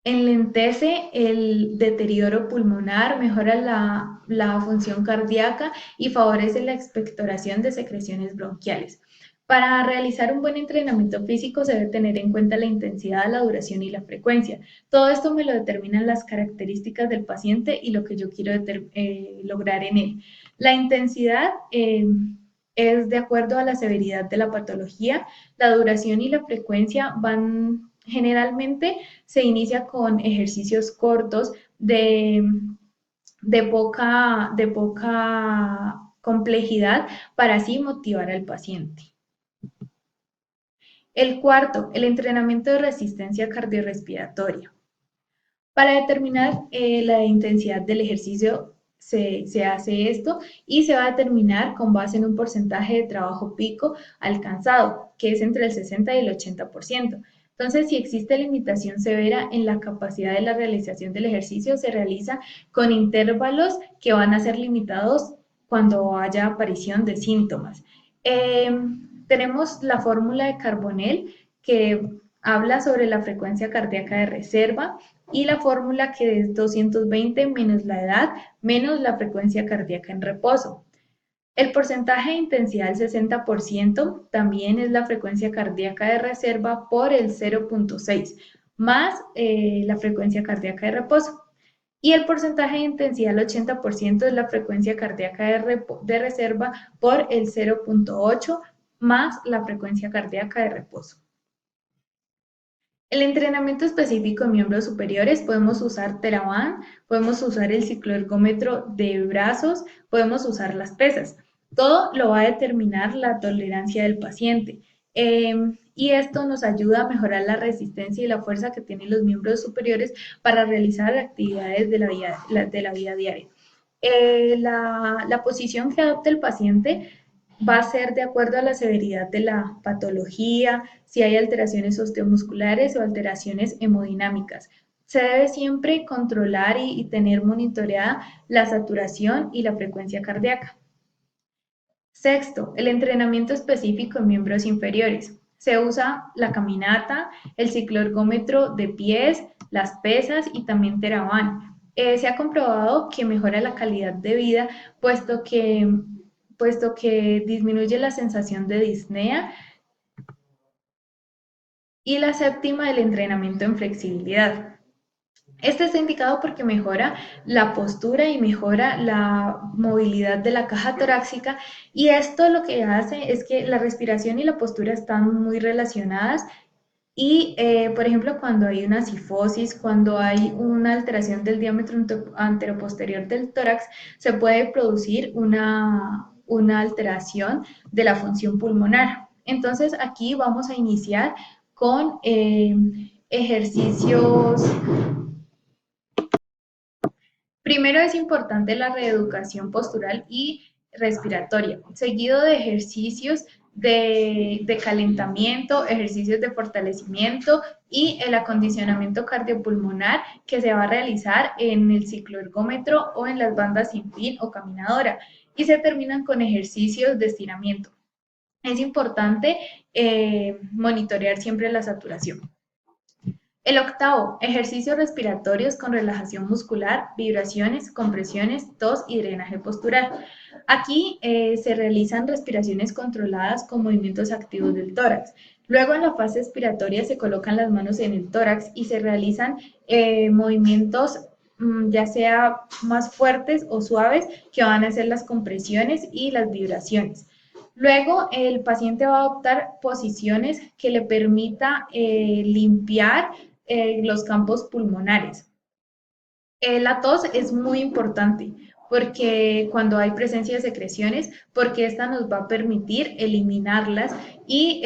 enlentece el deterioro pulmonar, mejora la función cardíaca y favorece la expectoración de secreciones bronquiales. Para realizar un buen entrenamiento físico se debe tener en cuenta la intensidad, la duración y la frecuencia. Todo esto me lo determinan las características del paciente y lo que yo quiero lograr en él. La intensidad es de acuerdo a la severidad de la patología. La duración y la frecuencia generalmente se inicia con ejercicios cortos de poca complejidad para así motivar al paciente. El cuarto, el entrenamiento de resistencia cardiorrespiratoria. Para determinar la intensidad del ejercicio se hace esto y se va a determinar con base en un porcentaje de trabajo pico alcanzado, que es entre el 60 y el 80%. Entonces, si existe limitación severa en la capacidad de la realización del ejercicio, se realiza con intervalos que van a ser limitados cuando haya aparición de síntomas. Tenemos la fórmula de Carbonell que habla sobre la frecuencia cardíaca de reserva y la fórmula que es 220 menos la edad menos la frecuencia cardíaca en reposo. El porcentaje de intensidad del 60% también es la frecuencia cardíaca de reserva por el 0.6 más la frecuencia cardíaca de reposo. Y el porcentaje de intensidad del 80% es la frecuencia cardíaca de reserva por el 0.8 más la frecuencia cardíaca de reposo. El entrenamiento específico en miembros superiores, podemos usar TheraBand, podemos usar el cicloergómetro de brazos, podemos usar las pesas. Todo lo va a determinar la tolerancia del paciente. Y esto nos ayuda a mejorar la resistencia y la fuerza que tienen los miembros superiores para realizar actividades de la vida diaria. La posición que adopte el paciente va a ser de acuerdo a la severidad de la patología, si hay alteraciones osteomusculares o alteraciones hemodinámicas. Se debe siempre controlar y tener monitoreada la saturación y la frecuencia cardíaca. Sexto, el entrenamiento específico en miembros inferiores. Se usa la caminata, el cicloergómetro de pies, las pesas y también TheraBand. Se ha comprobado que mejora la calidad de vida, puesto que disminuye la sensación de disnea. Y la séptima, el entrenamiento en flexibilidad. Este está indicado porque mejora la postura y mejora la movilidad de la caja torácica, y esto lo que hace es que la respiración y la postura están muy relacionadas. Y, por ejemplo, cuando hay una cifosis, cuando hay una alteración del diámetro anteroposterior del tórax, se puede producir una alteración de la función pulmonar. Entonces, aquí vamos a iniciar con ejercicios. Primero es importante la reeducación postural y respiratoria, seguido de ejercicios de calentamiento, ejercicios de fortalecimiento y el acondicionamiento cardiopulmonar que se va a realizar en el cicloergómetro o en las bandas sin fin o caminadora. Y se terminan con ejercicios de estiramiento. Es importante monitorear siempre la saturación. El octavo, ejercicios respiratorios con relajación muscular, vibraciones, compresiones, tos y drenaje postural. Aquí se realizan respiraciones controladas con movimientos activos del tórax. Luego en la fase expiratoria se colocan las manos en el tórax y se realizan movimientos ya sea más fuertes o suaves que van a ser las compresiones y las vibraciones. Luego el paciente va a adoptar posiciones que le permita limpiar los campos pulmonares. La tos es muy importante porque cuando hay presencia de secreciones, porque esta nos va a permitir eliminarlas y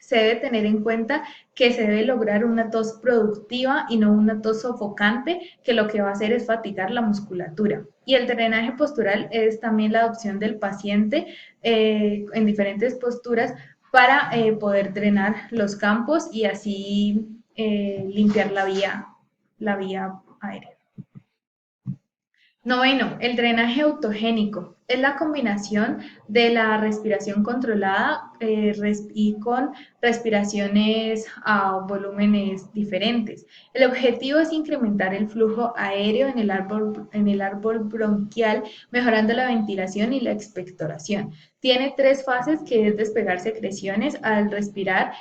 se debe tener en cuenta que se debe lograr una tos productiva y no una tos sofocante, que lo que va a hacer es fatigar la musculatura. Y el drenaje postural es también la adopción del paciente en diferentes posturas para poder drenar los campos y así limpiar la vía aérea. Noveno, el drenaje autogénico. Es la combinación de la respiración controlada y con respiraciones a volúmenes diferentes. El objetivo es incrementar el flujo aéreo en el árbol bronquial, mejorando la ventilación y la expectoración. Tiene tres fases, que es despegar secreciones al respirar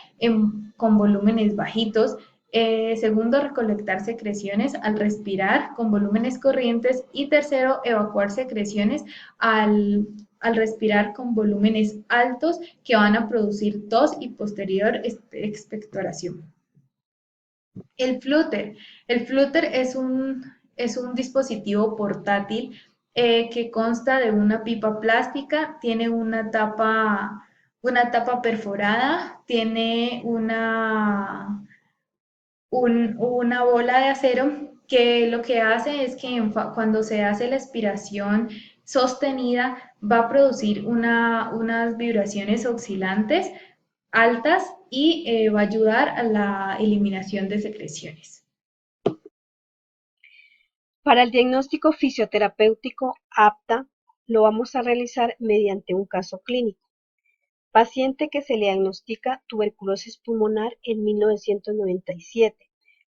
con volúmenes bajitos. Segundo, recolectar secreciones al respirar con volúmenes corrientes. Y tercero, evacuar secreciones al respirar con volúmenes altos que van a producir tos y posterior expectoración. El flúter. El flúter es un dispositivo portátil que consta de una pipa plástica, tiene una tapa perforada, tiene una bola de acero que lo que hace es que cuando se hace la expiración sostenida va a producir unas vibraciones oscilantes altas y va a ayudar a la eliminación de secreciones. Para el diagnóstico fisioterapéutico apta, lo vamos a realizar mediante un caso clínico. Paciente que se le diagnostica tuberculosis pulmonar en 1997.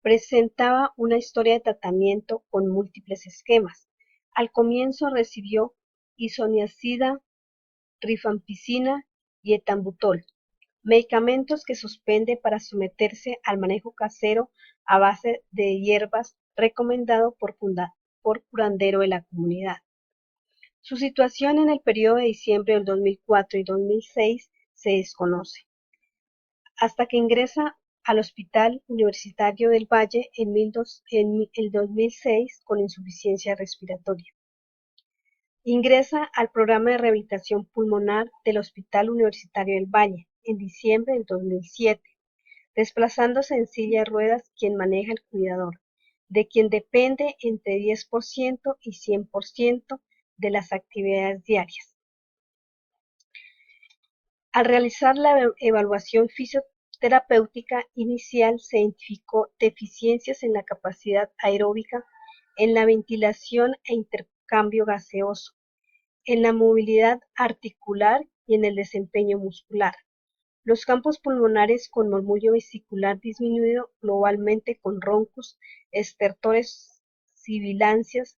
Presentaba una historia de tratamiento con múltiples esquemas. Al comienzo recibió isoniazida, rifampicina y etambutol, medicamentos que suspende para someterse al manejo casero a base de hierbas recomendado por curandero de la comunidad. Su situación en el periodo de diciembre del 2004 y 2006 se desconoce, hasta que ingresa al Hospital Universitario del Valle en el 2006 con insuficiencia respiratoria. Ingresa al programa de rehabilitación pulmonar del Hospital Universitario del Valle en diciembre del 2007, desplazándose en silla de ruedas quien maneja el cuidador, de quien depende entre 10% y 100% de las actividades diarias. Al realizar la evaluación fisioterapéutica inicial se identificó deficiencias en la capacidad aeróbica, en la ventilación e intercambio gaseoso, en la movilidad articular y en el desempeño muscular. Los campos pulmonares con murmullo vesicular disminuido globalmente con roncos, estertores, sibilancias.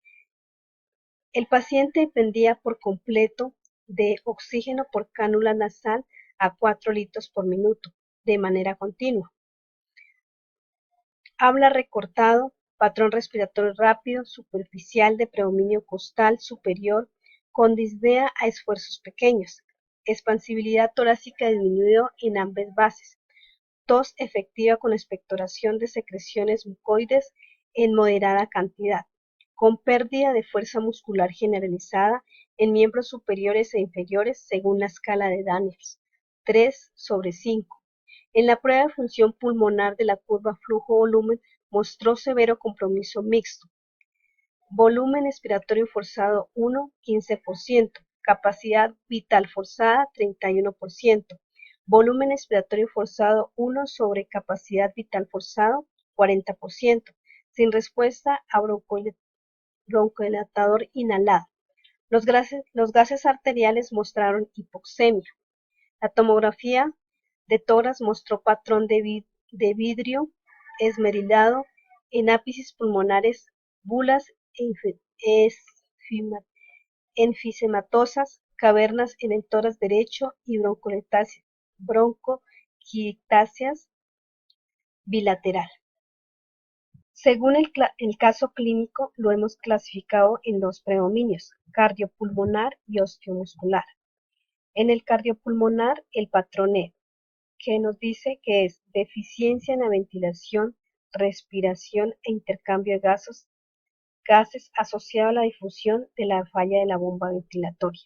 El paciente dependía por completo de oxígeno por cánula nasal a 4 litros por minuto, de manera continua. Habla recortado, patrón respiratorio rápido, superficial de predominio costal superior, con disnea a esfuerzos pequeños, expansibilidad torácica disminuido en ambas bases, tos efectiva con expectoración de secreciones mucoides en moderada cantidad, con pérdida de fuerza muscular generalizada en miembros superiores e inferiores según la escala de Daniels, 3/5, En la prueba de función pulmonar de la curva flujo-volumen mostró severo compromiso mixto. Volumen expiratorio forzado 1, 15%. Capacidad vital forzada 31%. Volumen expiratorio forzado 1 sobre capacidad vital forzado 40%. Sin respuesta a broncodilatador inhalado. Los gases arteriales mostraron hipoxemia. La tomografía de tórax mostró patrón de vidrio esmerilado en ápices pulmonares, bulas enfisematosas, cavernas en el tórax derecho y bronquiectasias bilateral. Según el caso clínico, lo hemos clasificado en dos predominios, cardiopulmonar y osteomuscular. En el cardiopulmonar, el patrón E, que nos dice que es deficiencia en la ventilación, respiración e intercambio de gases asociado a la difusión de la falla de la bomba ventilatoria.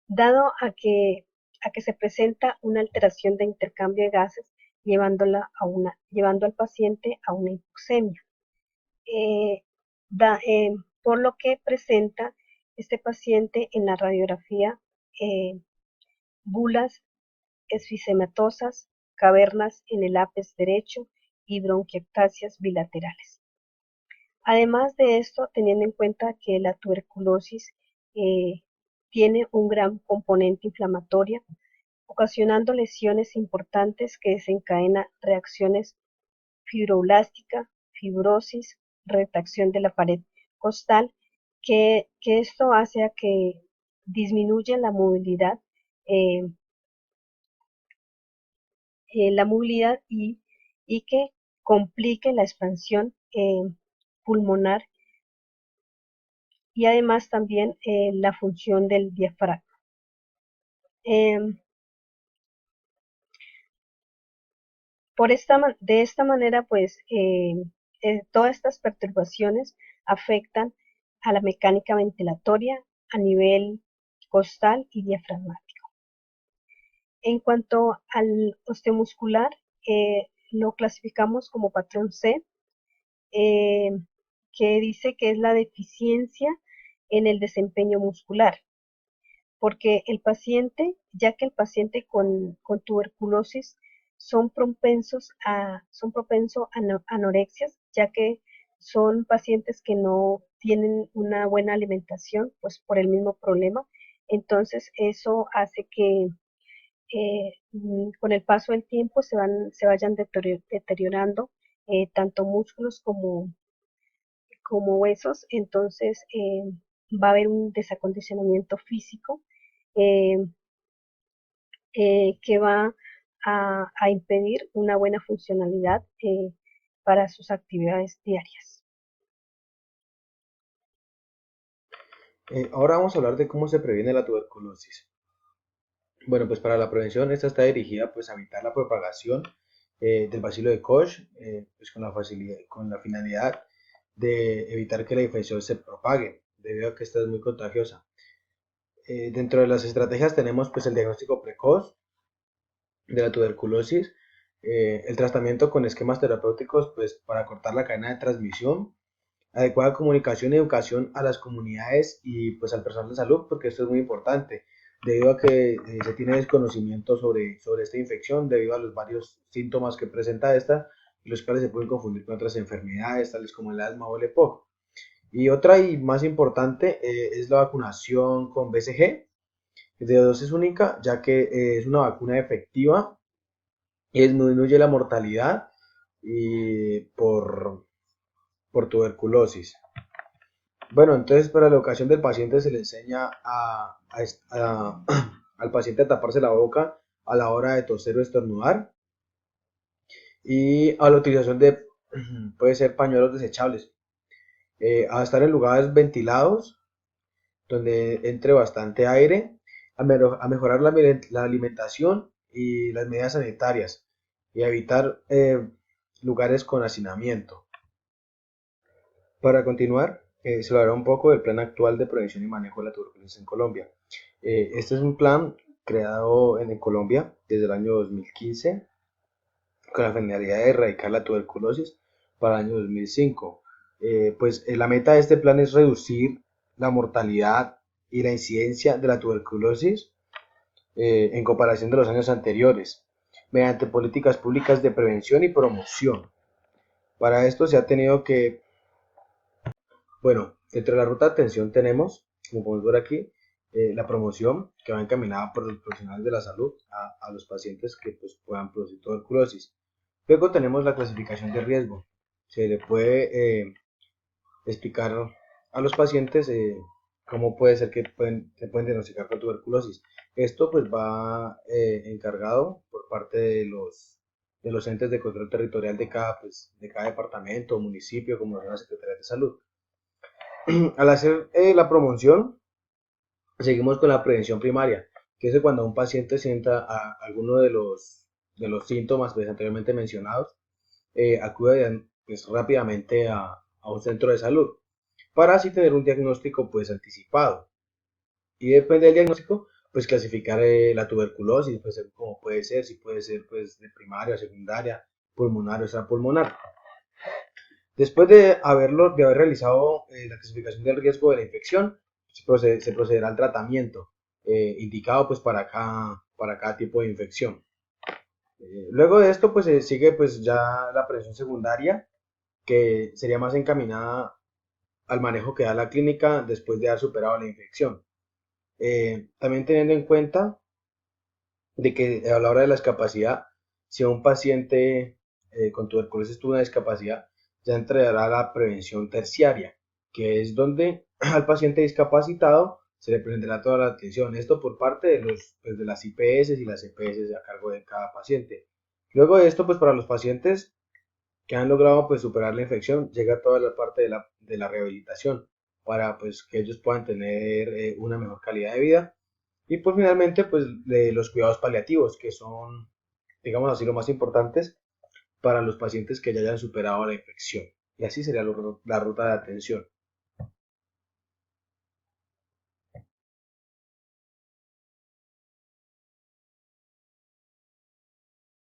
Dado a que se presenta una alteración de intercambio de gases, llevando al paciente a una hipoxemia. Por lo que presenta este paciente en la radiografía bulas esfisematosas, cavernas en el ápice derecho y bronquiectasias bilaterales. Además de esto, teniendo en cuenta que la tuberculosis tiene un gran componente inflamatoria, ocasionando lesiones importantes que desencadenan reacciones fibroblástica, fibrosis, retracción de la pared costal, que esto hace a que disminuya la movilidad y que complique la expansión pulmonar y además también la función del diafragma. De esta manera, pues, todas estas perturbaciones afectan a la mecánica ventilatoria a nivel costal y diafragmático. En cuanto al osteomuscular, lo clasificamos como patrón C, que dice que es la deficiencia en el desempeño muscular, porque el paciente con tuberculosis son propensos a anorexias, ya que son pacientes que no tienen una buena alimentación, pues por el mismo problema. Entonces eso hace que con el paso del tiempo se vayan deteriorando tanto músculos como huesos. Entonces va a haber un desacondicionamiento físico que va a impedir una buena funcionalidad para sus actividades diarias. Ahora vamos a hablar de cómo se previene la tuberculosis. Bueno, pues para la prevención esta está dirigida pues a evitar la propagación del bacilo de Koch, pues con la finalidad de evitar que la infección se propague, debido a que esta es muy contagiosa. Dentro de las estrategias tenemos pues el diagnóstico precoz de la tuberculosis, el tratamiento con esquemas terapéuticos pues para cortar la cadena de transmisión, adecuada comunicación y educación a las comunidades y pues al personal de salud, porque esto es muy importante, debido a que se tiene desconocimiento sobre esta infección, debido a los varios síntomas que presenta esta, los cuales se pueden confundir con otras enfermedades, tales como el asma o el EPOC. Y otra y más importante es la vacunación con BCG, de dosis única, ya que es una vacuna efectiva y disminuye la mortalidad y por tuberculosis. Bueno, entonces para la educación del paciente se le enseña al paciente a taparse la boca a la hora de toser o estornudar, y a la utilización de, puede ser pañuelos desechables, a estar en lugares ventilados donde entre bastante aire, a mejorar la alimentación y las medidas sanitarias, y a evitar lugares con hacinamiento. Para continuar, se hablará un poco del plan actual de prevención y manejo de la tuberculosis en Colombia. Este es un plan creado en Colombia desde el año 2015 con la finalidad de erradicar la tuberculosis para el año 2005. La meta de este plan es reducir la mortalidad y la incidencia de la tuberculosis en comparación de los años anteriores, mediante políticas públicas de prevención y promoción. Para esto se ha tenido que, dentro de la ruta de atención tenemos, como podemos ver aquí, la promoción que va encaminada por los profesionales de la salud a los pacientes que pues, puedan producir tuberculosis. Luego tenemos la clasificación de riesgo. Se le puede explicar a los pacientes cómo puede ser que se pueden diagnosticar con tuberculosis. Esto pues va encargado por parte de los entes de control territorial de cada departamento o municipio, como la Secretaría de Salud. Al hacer la promoción, seguimos con la prevención primaria, que es cuando un paciente sienta alguno de los síntomas pues, anteriormente mencionados, acude pues, rápidamente a un centro de salud para así tener un diagnóstico pues anticipado, y depende del diagnóstico pues clasificar la tuberculosis, pues como puede ser, si puede ser pues de primaria, secundaria, pulmonar o extrapulmonar. Después de haber realizado la clasificación del riesgo de la infección, se procederá al tratamiento indicado pues para cada tipo de infección. Luego de esto pues sigue pues ya la prevención secundaria, que sería más encaminada al manejo que da la clínica después de haber superado la infección. También teniendo en cuenta de que a la hora de la discapacidad, si un paciente con tuberculosis tuvo una discapacidad, ya entrará a la prevención terciaria, que es donde al paciente discapacitado se le presentará toda la atención. Esto por parte de las IPS y las EPS a cargo de cada paciente. Luego de esto, pues para los pacientes que han logrado pues superar la infección, llega toda la parte de la rehabilitación para pues que ellos puedan tener una mejor calidad de vida. Y pues finalmente pues los cuidados paliativos, que son, digamos así, los más importantes para los pacientes que ya hayan superado la infección. Y así sería la ruta de atención.